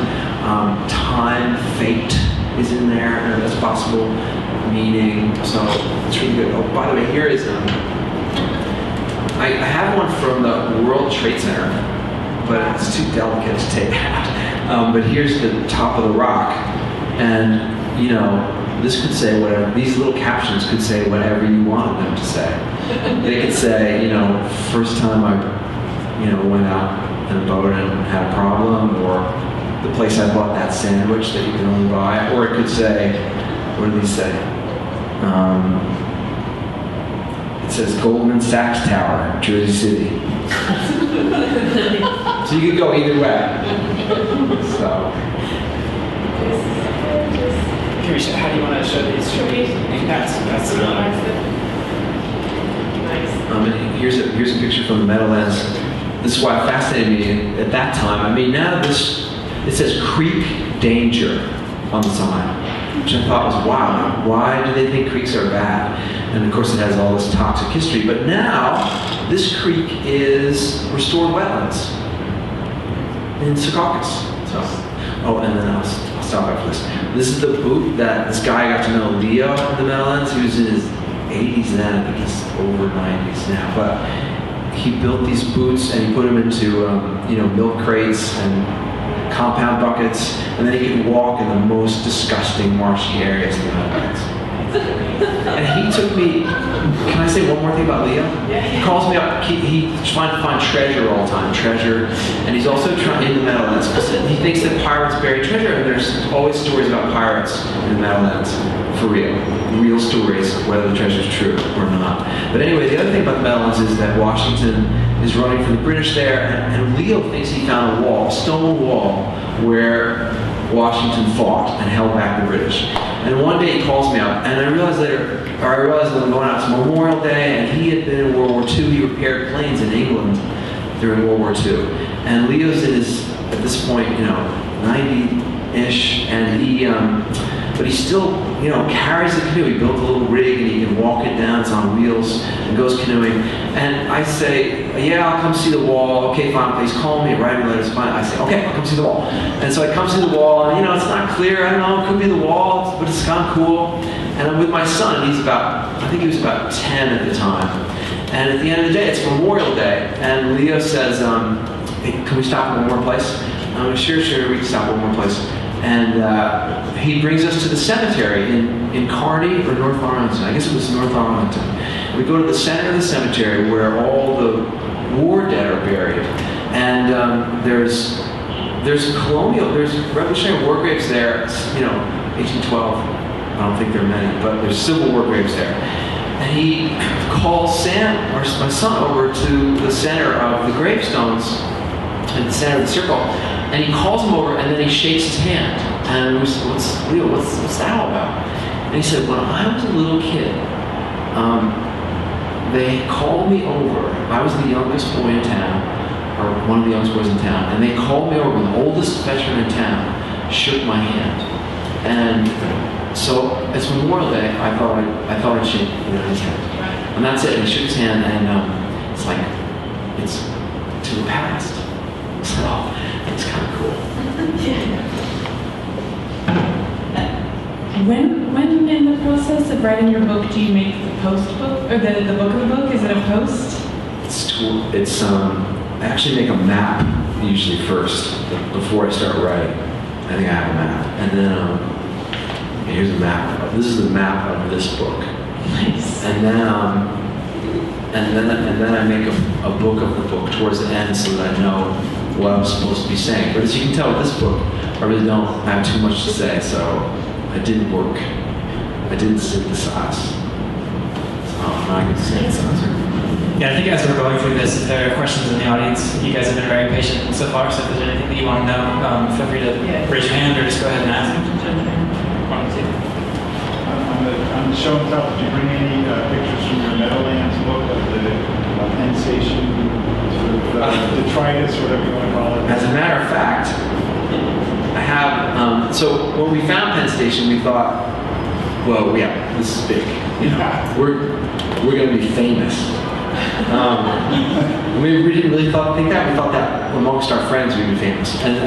D: time, fate is in there, and that's possible meaning. So it's really good. Oh, by the way, here is I have one from the World Trade Center, but it's too delicate to take out. But here's the top of the rock, and this could say whatever. These little captions could say whatever you wanted them to say. They could say, first time I, went out in a boat and had a problem, or the place I bought that sandwich that you can only buy, or it could say, what do these say? It says Goldman Sachs Tower, Jersey City. So you could go either way. So.
C: How do you want to show these? That's the one.
D: And here's a picture from the Meadowlands. This is why it fascinated me at that time. I mean, now it says creek danger on the sign, which I thought was, wow, why do they think creeks are bad? And of course it has all this toxic history. But now, this creek is restored wetlands in Secaucus. So, and then I'll stop after this. This is the boot that this guy got to know, Leo, in the Meadowlands. He was in his 80s then, I think he's over 90s now. But he built these boots and he put them into milk crates and compound buckets, and then he could walk in the most disgusting marshy areas in the Meadowlands.
B: And he took me. Can I say one more thing about Leo? He calls me up. He's trying to find treasure all the time, treasure, and he's also trying in the Meadowlands. He thinks that pirates bury treasure, and there's always stories about pirates in the Meadowlands, for real stories, whether the treasure's true or not. But anyway, the other thing about the Meadowlands is that Washington is running from the British there, and Leo thinks he found a wall, a stone wall, where Washington fought and held back the British. And one day he calls me up, and I realized that I'm going out to Memorial Day, and he had been in World War II. He repaired planes in England during World War II. And Leo's in his, at this point, 90-ish, and but he still, carries the canoe. He built a little rig, and he can walk it down. It's on wheels, and goes canoeing. And I say, yeah, I'll come see the wall. Okay, fine. Please call me. Write me letters. Fine. I say, okay, I'll come see the wall. And so I come see the wall, and it's not clear. I don't know. It could be the wall, but it's kind of cool. And I'm with my son. I think he was about 10 at the time. And at the end of the day, it's Memorial Day, and Leo says, hey, can we stop at one more place? Sure, we can stop at one more place. And he brings us to the cemetery in Kearney or North Arlington. I guess it was North Arlington. We go to the center of the cemetery where all the war dead are buried. And there's Revolutionary War graves there, 1812. I don't think there are many, but there's Civil War graves there. And he calls Sam, or my son, over to the center of the gravestones, in the center of the circle. And he calls him over, and then he shakes his hand. And we said, what's that all about? And he said, when I was a little kid, they called me over. I was the youngest boy in town, or one of the youngest boys in town, and they called me over. The oldest veteran in town shook my hand. And so it's Memorial Day. I thought I'd shake his hand. And that's it. And he shook his hand, and it's like, it's to the past. So it's kind of cool.
A: When in the process of writing your book do you make the post book, or the book of the book? Is it a post?
B: It's I actually make a map usually first before I start writing. I think I have a map, and then here's a map. This is the map of this book.
A: Nice.
B: And then I make a book of the book towards the end so that I know what I'm supposed to be saying. But as you can tell with this book, I really don't have too much to say, so I didn't work. I didn't synthesize. Now I can synthesize.
C: Yeah, I think as we're going through this, if there are questions in the audience, you guys have been very patient so far, so if there's anything that you want to know, feel free to raise your hand or just go ahead and ask.
E: On the show and tell, did you bring any pictures from your Meadowlands book of the Penn Station, sort of detritus, or whatever you want to call it?
B: As a matter of fact, I have, so when we found Penn Station, we thought, well, yeah, this is big. We're going to be famous. We didn't really think that. We thought that amongst our friends we'd be famous. And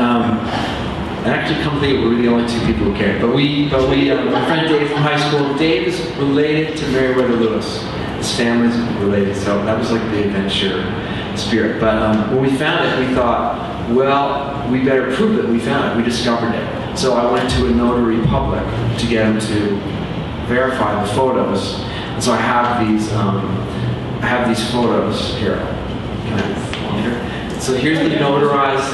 B: actually, come think we were the only two people who cared. But my friend Dave from high school, Dave is related to Meriwether Lewis. His family's related, so that was like the adventure spirit. But when we found it, we thought, well, we better prove that we found it. We discovered it. So I went to a notary public to get him to verify the photos. And so I have these photos here. Can I here? So here's the notarized.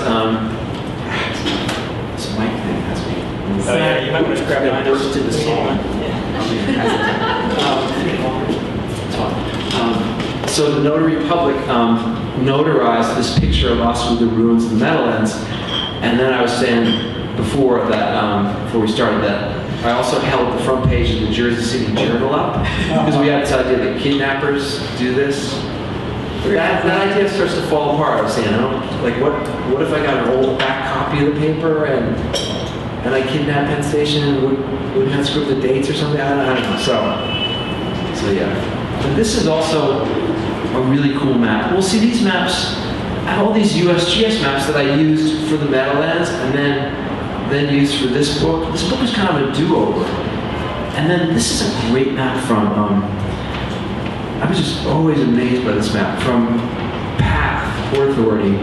B: This mic thing has me.
C: Yeah, you might want to grab it.
B: Burst to the song. So the notary public notarized this picture of us with the ruins of the Meadowlands, and then I was saying before we started that, I also held the front page of the Jersey City Journal up because we had this idea that kidnappers do this. But that idea starts to fall apart. I was saying, what if I got an old back copy of the paper and I kidnapped Penn Station and wouldn't have screwed the dates or something? I don't know. So yeah. But this is also a really cool map. Well, see, these maps, I have all these USGS maps that I used for the Meadowlands and then used for this book. This book was kind of a do-over. And then this is a great map from, I was just always amazed by this map, from PATH, Port Authority.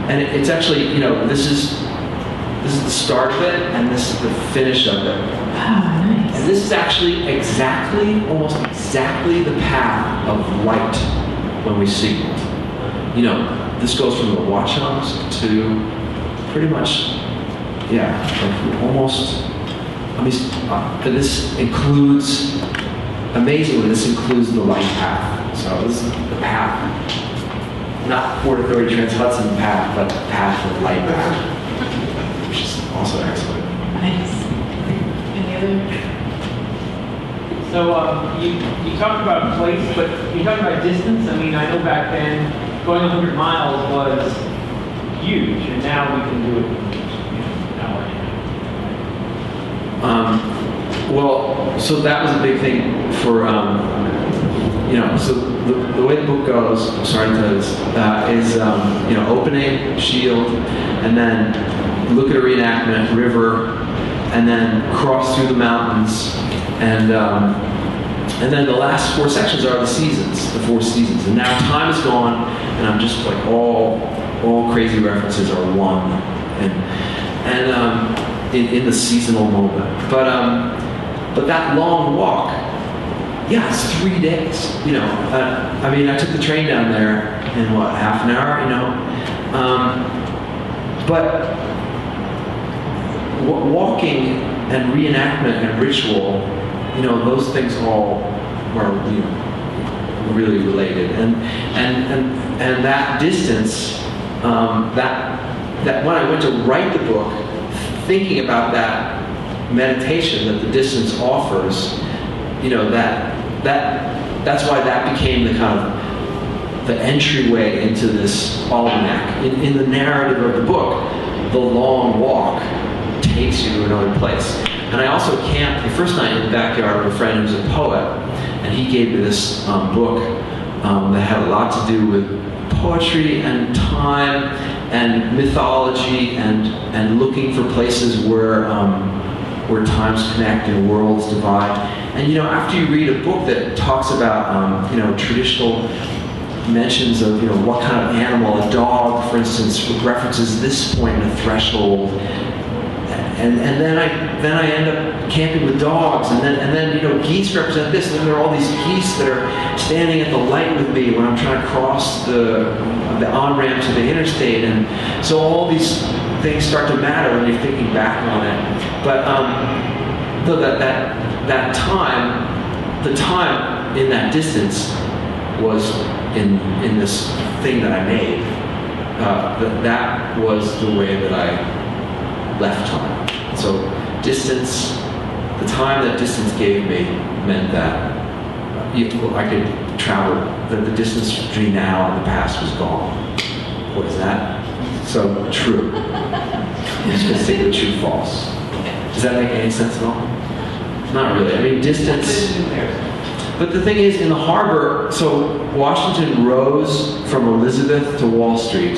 B: And it's actually, this is the start of it, and this is the finish of it.
A: Wow, nice.
B: And this is actually almost exactly the path of light when we signaled. You know, this goes from the Watchungs to pretty much, yeah, like almost, I mean, this includes, amazingly, this includes the light path. So this is the path, not Port Authority Trans-Hudson path, but the path of light path, which is also excellent.
A: Nice. Any other?
F: So you talked about place, but you talked about distance. I mean, I know back then going 100 miles was huge, and now we can do it in an hour.
B: Well, so that was a big thing for, you know, so the way the book goes, I'm sorry to tell you this, is, you know, opening, shield, and then look at a reenactment, river, and then cross through the mountains, and then the last 4 sections are the seasons, the 4 seasons. And now time is gone, and I'm just like all crazy references are one, and in the seasonal moment. But that long walk, yeah, it's 3 days. You know, I mean, I took the train down there in what, half an hour, you know, but walking and reenactment and ritual, you know, those things all are, you know, really related, and that distance, that when I went to write the book, thinking about that meditation that the distance offers, you know, that's why that became the kind of the entryway into this almanac. In the narrative of the book, the long walk takes you to another place. And I also camped the first night in the backyard of a friend who's a poet, and he gave me this book that had a lot to do with poetry and time and mythology and looking for places where times connect and worlds divide. And you know, after you read a book that talks about you know, traditional mentions of, you know, what kind of animal, a dog, for instance, references this point in a threshold. And then I end up camping with dogs, and then you know, geese represent this, and then there are all these geese that are standing at the light with me when I'm trying to cross the on-ramp to the interstate, and so all these things start to matter when you're thinking back on it. But though that time, the time in that distance was in this thing that I made. That was the way that I left time. So distance, the time that distance gave me meant that I could travel, that the distance between now and the past was gone. What is that? So true. It's just the true false. Does that make any sense at all? Not really. I mean, distance. But the thing is, in the harbor, so Washington rose from Elizabeth to Wall Street.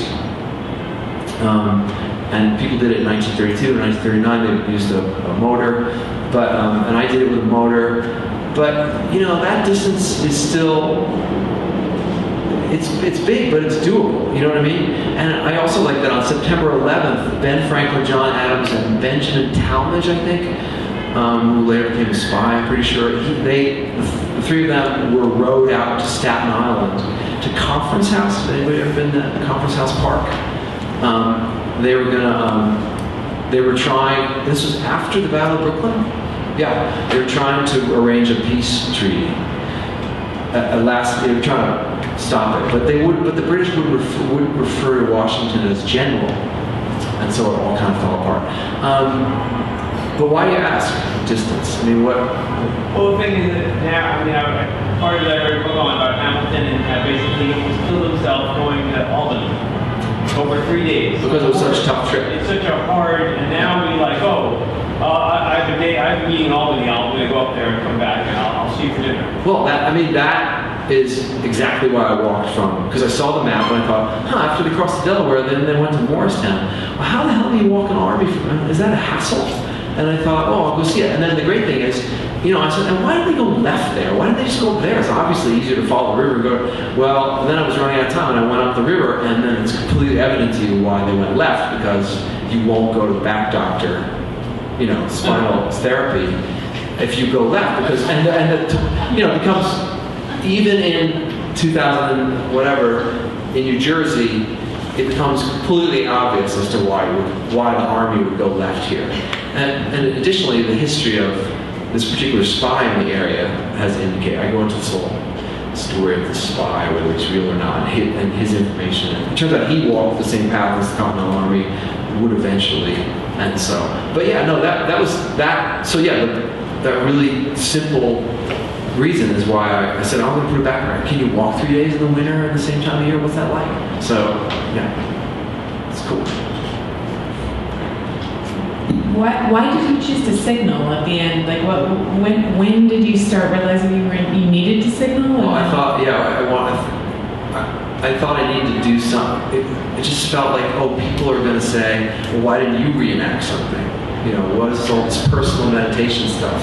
B: And people did it in 1932 and 1939. They used a motor, but and I did it with a motor. But you know, that distance is still, it's big, but it's doable. You know what I mean? And I also like that on September 11th, Ben Franklin, John Adams, and Benjamin Talmadge, I think, who later became a spy, I'm pretty sure, the 3 of them were rowed out to Staten Island to Conference House. Anybody ever been to Conference House Park? They were trying, this was after the Battle of Brooklyn? Yeah, they were trying to arrange a peace treaty. At last, they were trying to stop it, but the British would refer to Washington as general, and so it all kind of fell apart. But why do you ask distance? I mean, what?
F: Well, the thing is that now, I mean, part of that I read a book on about Hamilton, and basically he killed himself going to Albany over 3 days.
B: Because it was such a tough trip.
F: It's such a hard, and now we like, I have a meeting in Albany, I'm going to go up there and come back, and I'll see you for dinner.
B: Well, that is exactly why I walked from, because I saw the map and I thought, after they crossed the Delaware, then they went to Morristown. Well, how the hell do you walk an army from? Is that a hassle? And I thought, I'll go see it. And then the great thing is, you know, I said, and why did they go left there? Why didn't they just go there? It's obviously easier to follow the river and go. Well, and then I was running out of time, and I went up the river, and then it's completely evident to you why they went left, because you won't go to the back doctor, you know, spinal therapy if you go left, because it becomes, even in 2000 and whatever in New Jersey, it becomes completely obvious as to why the Army would go left here. And additionally, the history of this particular spy in the area has indicated. I go into this whole story of the spy, whether it's real or not, and his information. And it turns out he walked the same path as the Continental Army would eventually. And so, but yeah, no, that was that. So yeah, that really simple reason is why I said, I'm going to put it back. Can you walk 3 days in the winter at the same time of year? What's that like? So, yeah, it's cool.
A: Why did you choose to signal at the end? Like, when did you start realizing you needed to signal?
B: Well, I thought, I thought I needed to do something. It just felt like, oh, people are going to say, well, why didn't you reenact something? What is all this personal meditation stuff?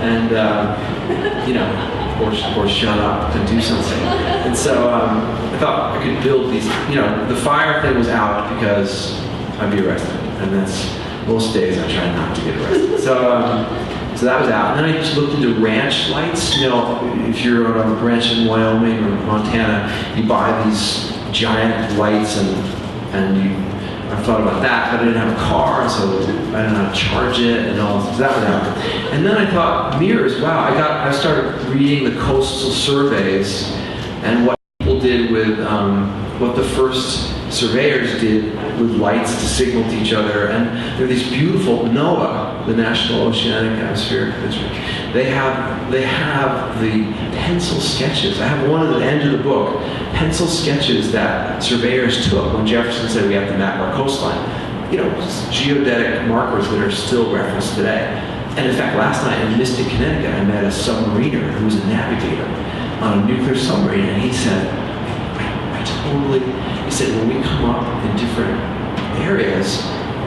B: And, or shut up and do something. And so I thought I could build these, the fire thing was out because I'd be arrested. And that's, most days I try not to get arrested. So that was out. And then I just looked into ranch lights. If you're on a ranch in Wyoming or Montana, you buy these giant lights I thought about that, but I didn't have a car, so I didn't know how to charge it and all. So that was out. And then I thought, mirrors, wow, I started reading the coastal surveys and what people did with, what the first surveyors did with lights to signal to each other. And there are these beautiful, NOAA, the National Oceanic Atmospheric Observatory, they have the pencil sketches. I have one at the end of the book, pencil sketches that surveyors took when Jefferson said we have to map our coastline. Geodetic markers that are still referenced today. And in fact, last night in Mystic, Connecticut, I met a submariner who was a navigator on a nuclear submarine, and he said, he said, when we come up in different areas,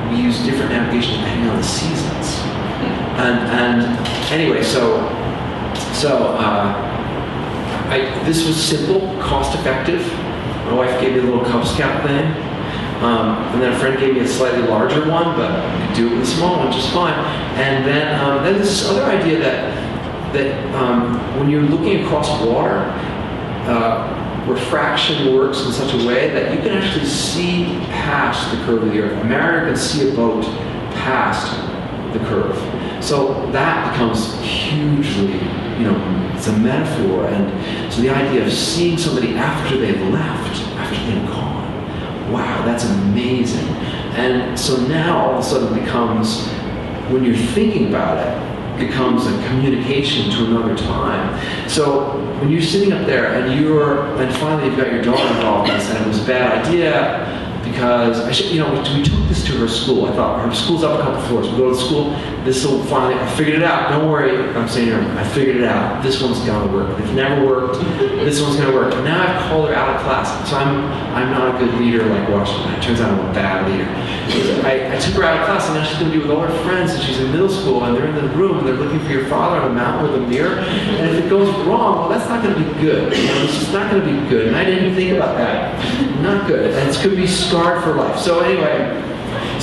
B: we use different navigation depending on the seasons. And anyway, this was simple, cost-effective. My wife gave me a little Cub Scout thing, and then a friend gave me a slightly larger one, but I could do it with a small one just fine. And then there's this other idea that when you're looking across water, refraction works in such a way that you can actually see past the curve of the Earth. A mariner can see a boat past the curve. So that becomes hugely, it's a metaphor. And so the idea of seeing somebody after they've left, after they've gone, wow, that's amazing. And so now all of a sudden it becomes, when you're thinking about it, becomes a communication to another time. So when you're sitting up there and finally you've got your daughter involved in this, and it was a bad idea because we took this to her school. I thought her school's up a couple floors. We go to the school. This will finally. I figured it out. Don't worry. I'm saying to her, I figured it out. This one's gonna work. It's never worked. This one's gonna work. Now I've called her out of class. So I'm not a good leader like Washington. It turns out I'm a bad leader. I took her out of class, and now she's gonna be with all her friends, and she's in middle school, and they're in the room, and they're looking for your father on a mountain with a mirror. And if it goes wrong, well, that's not gonna be good. It's just not gonna be good. And I didn't even think about that. Not good. And it could be scarred for life. So anyway.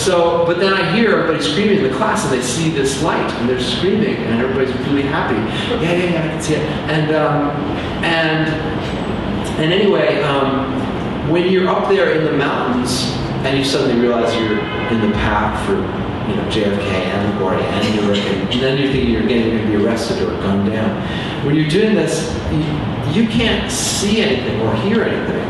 B: But then I hear everybody screaming in the class, and they see this light, and they're screaming, and everybody's really happy. Yeah, I can see it. And anyway, when you're up there in the mountains, and you suddenly realize you're in the path for, JFK and LaGuardia and Newark, and then you're thinking you're going to be arrested or gunned down. When you're doing this, you can't see anything or hear anything.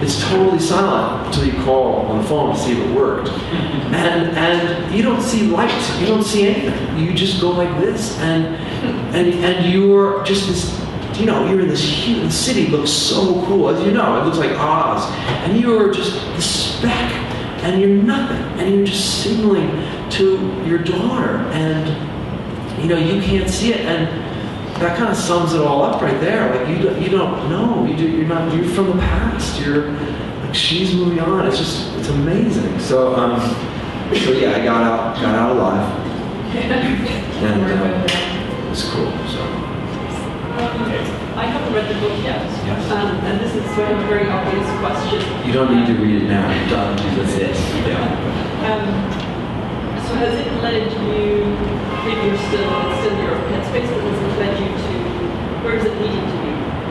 B: It's totally silent until you call on the phone to see if it worked. And you don't see light, you don't see anything. You just go like this, and you're just this, you're in this huge city, looks so cool. As you know, it looks like Oz. And you're just the speck, and you're nothing. And you're just signaling to your daughter, and you can't see it. And that kind of sums it all up right there. Like you don't know. You're from the past. You're like, she's moving on. It's amazing. So yeah, I got out alive, and it was cool. So
G: I haven't read the book yet, and this is sort of a very obvious question.
B: You don't need to read it now. You're done. That's it. Yeah.
G: So has it led you, if it's still your Penn experience led you to, where is it leading to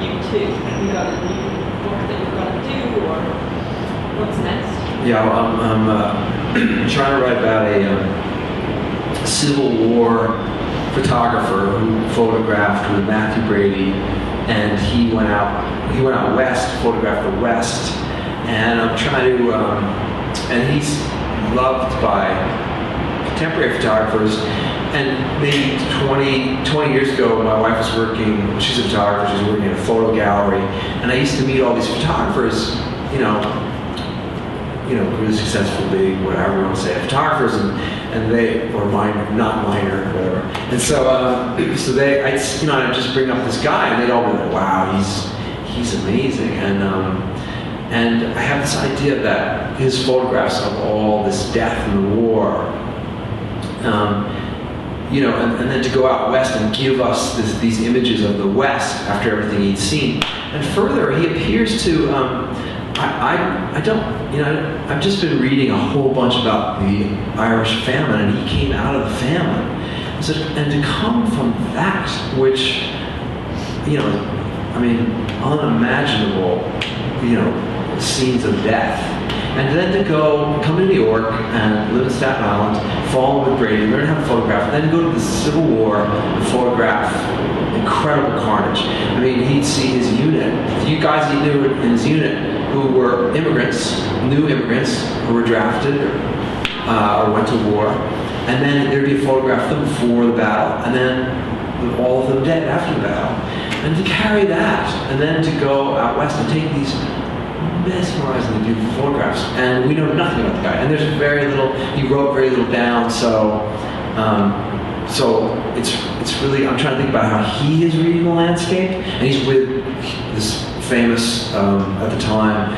G: you to? Have you got a new book that you've got to do, or what's next?
B: Yeah, well, I'm trying to write about a Civil War photographer who photographed with Matthew Brady, and he went out west, photographed the West, and I'm trying to, and he's loved by contemporary photographers. And maybe 20 years ago, my wife was working, she's a photographer, she was working in a photo gallery, and I used to meet all these photographers, really successful, big, whatever you want to say, photographers, and they, or minor, not minor, whatever. And so, I'd just bring up this guy, and they'd all be like, wow, he's amazing. And I have this idea that his photographs of all this death and the war, and then to go out west and give us these images of the West after everything he'd seen. And further, he appears to, I've just been reading a whole bunch about the Irish famine, and he came out of the famine. And to come from that, which, unimaginable, scenes of death, and then to come to New York and live in Staten Island, fall with Brady, learn how to photograph, and then go to the Civil War and photograph incredible carnage. I mean, he'd see his unit, you guys he knew in his unit who were immigrants, new immigrants who were drafted or went to war, and then there'd be a photograph of them before the battle, and then all of them dead after the battle. And to carry that, and then to go out west and take these mesmerizingly beautiful photographs, and we know nothing about the guy. And there's very little. He wrote very little down, so it's really. I'm trying to think about how he is reading the landscape, and he's with this famous at the time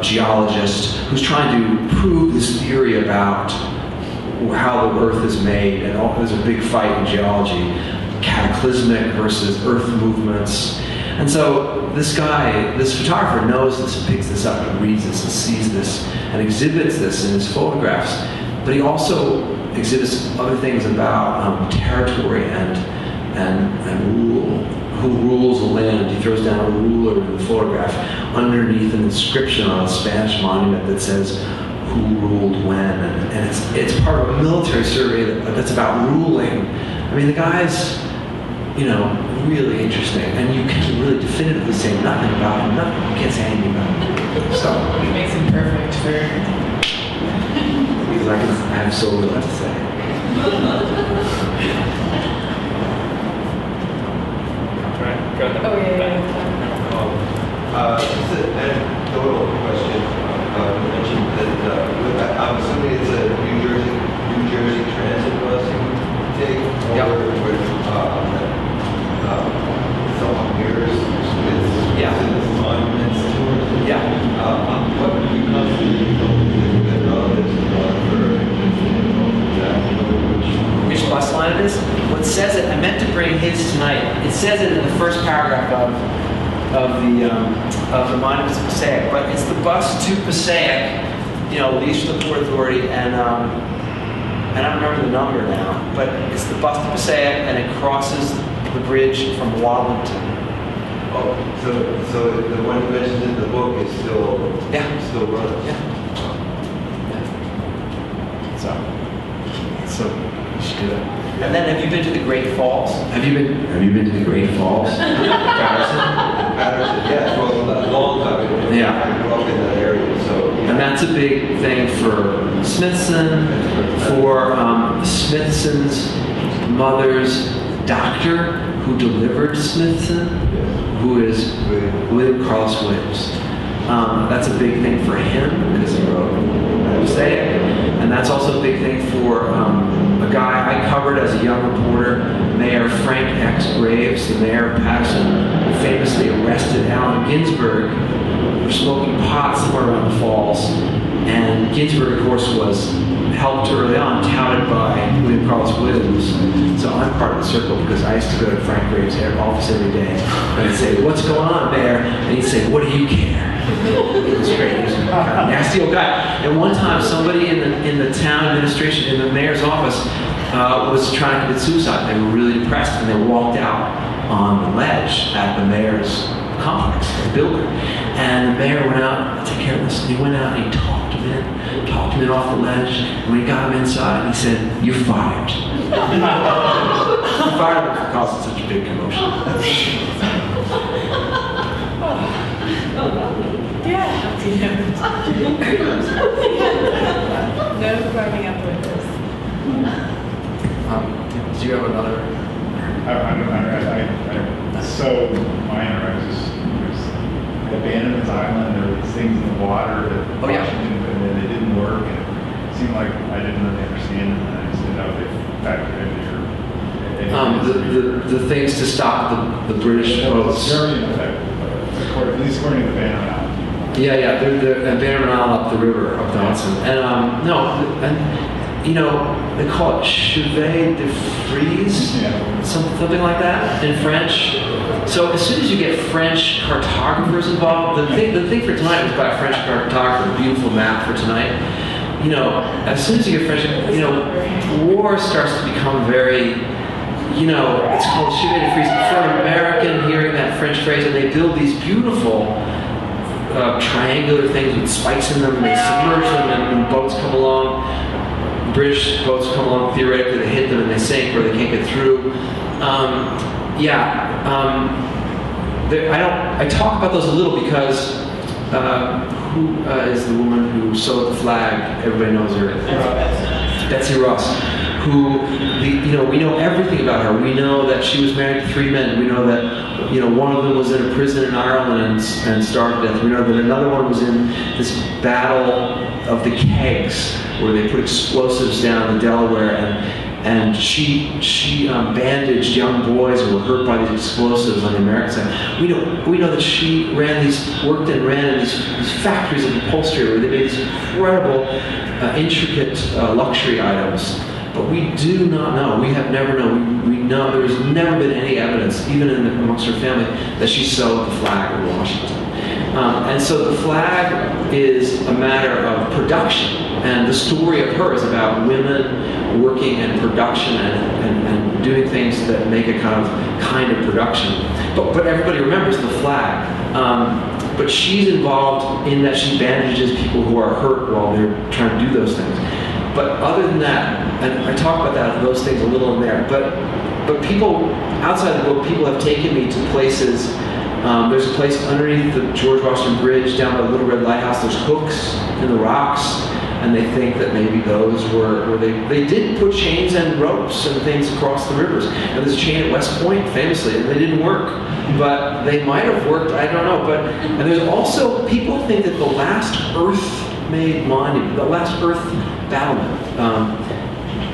B: geologist who's trying to prove this theory about how the Earth is made, and there's a big fight in geology, cataclysmic versus Earth movements. And so this guy, this photographer knows this and picks this up and reads this and sees this and exhibits this in his photographs. But he also exhibits other things about territory and rule. Who rules the land? He throws down a ruler in the photograph underneath an inscription on a Spanish monument that says who ruled when, and it's part of a military survey that's about ruling. I mean, the guy's really interesting, and you can really definitively say nothing about him. Nothing. You can't say anything about him. So
A: It makes him perfect for.
B: because I have so little to say.
C: Right, go ahead.
A: Oh yeah.
H: Just an anecdotal question. You mentioned that I'm assuming it's a New Jersey Transit bus you take over with some mirrors with monuments to it.
B: Yeah.
H: What becomes the
B: Which bus line it is? Well, it says it. I meant to bring his tonight. It says it in the first paragraph of the Monuments of Passaic, but it's the bus to Passaic. Leaves from the Port Authority, and I don't remember the number now, but it's the bus to Passaic, and it crosses the bridge from Wallington.
H: Oh, so the one you mentioned in the book is still running.
B: Yeah. So you should do that. And then, have you been to the Great Falls? Have you been to the Great Falls?
H: Patterson, yes. Well, a long time ago.
B: Yeah.
H: I grew up in that area, so.
B: And that's a big thing for Smithson, for Smithson's mother's doctor who delivered Smithson, who is William Carlos Williams. That's a big thing for him because he wrote Passaic. And that's also a big thing for a guy I covered as a young reporter, Mayor Frank X. Graves, the mayor of Patterson, who famously arrested Allen Ginsberg for smoking pot somewhere around the falls. And Ginsberg, of course, was helped early on, touted by William Carlos Williams. So I'm part of the circle because I used to go to Frank Graves' office every day. And I'd say, "What's going on, Mayor?" And he'd say, "What do you care?" It was great. He was a nasty old guy. And one time, somebody in the town administration, in the mayor's office, was trying to commit suicide. They were really depressed, and they walked out on the ledge at the mayor's complex, the building. And the mayor went out to take care of this. And he went out and he talked him in off the ledge. And when he got him inside, he said, "You're fired." He fired him for causing such a big commotion.
A: Yeah. No climbing up windows.
B: Do you have another?
E: So minor. I was abandoned island. There were these things in the water that Washington, and then they didn't work, and it seemed like I didn't really understand them, and I just didn't know if they factored into your.
B: The things to stop the British boats.
E: Very ineffective, at least according to the Banner.
B: Yeah, they're Banner up the river, up the Hudson, and they call it chevet de frise, something like that in French. So as soon as you get French cartographers involved, the thing for tonight was by a French cartographer, a beautiful map for tonight. As soon as you get French, war starts to become very, it's called chevet de frise. For an American hearing that French phrase, and they build these beautiful triangular things with spikes in them, and they submerge them, and when boats come along, British boats come along, theoretically they hit them and they sink, or they can't get through. I talk about those a little because who is the woman who sewed the flag? Everybody knows her. Betsy Ross. Who, we know everything about her. We know that she was married to 3 men. We know that, one of them was in a prison in Ireland and starved to death. We know that another one was in this battle of the kegs, where they put explosives down the Delaware, and she bandaged young boys who were hurt by these explosives on the American side. We know that she worked in these factories of upholstery where they made these incredible, intricate luxury items. But we do not know. We have never known. We know there's never been any evidence, even amongst her family, that she sewed the flag of Washington. And so the flag is a matter of production, and the story of her is about women working in production and doing things that make a kind of production. But everybody remembers the flag. But she's involved in that she bandages people who are hurt while they're trying to do those things. But other than that, and I talk about those things a little in there, but people, outside the book, people have taken me to places. There's a place underneath the George Washington Bridge down by the Little Red Lighthouse. There's hooks in the rocks, and they think that maybe those were where they did put chains and ropes and things across the rivers. And there's a chain at West Point, famously, and they didn't work. But they might have worked, I don't know. And there's also, people think that the last Earth-made monument, the last Earth battlement,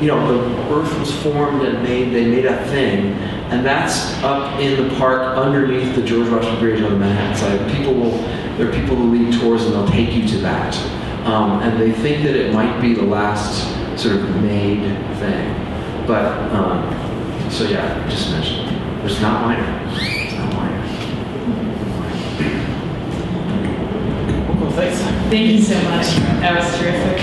B: the Earth was formed and they made a thing, and that's up in the park underneath the George Washington Bridge on the Manhattan side. There are people who lead tours and they'll take you to that, and they think that it might be the last sort of made thing. But so yeah, just mention it. It's not minor. It's not minor.
C: Well, thanks.
A: Thank you so much. That was terrific.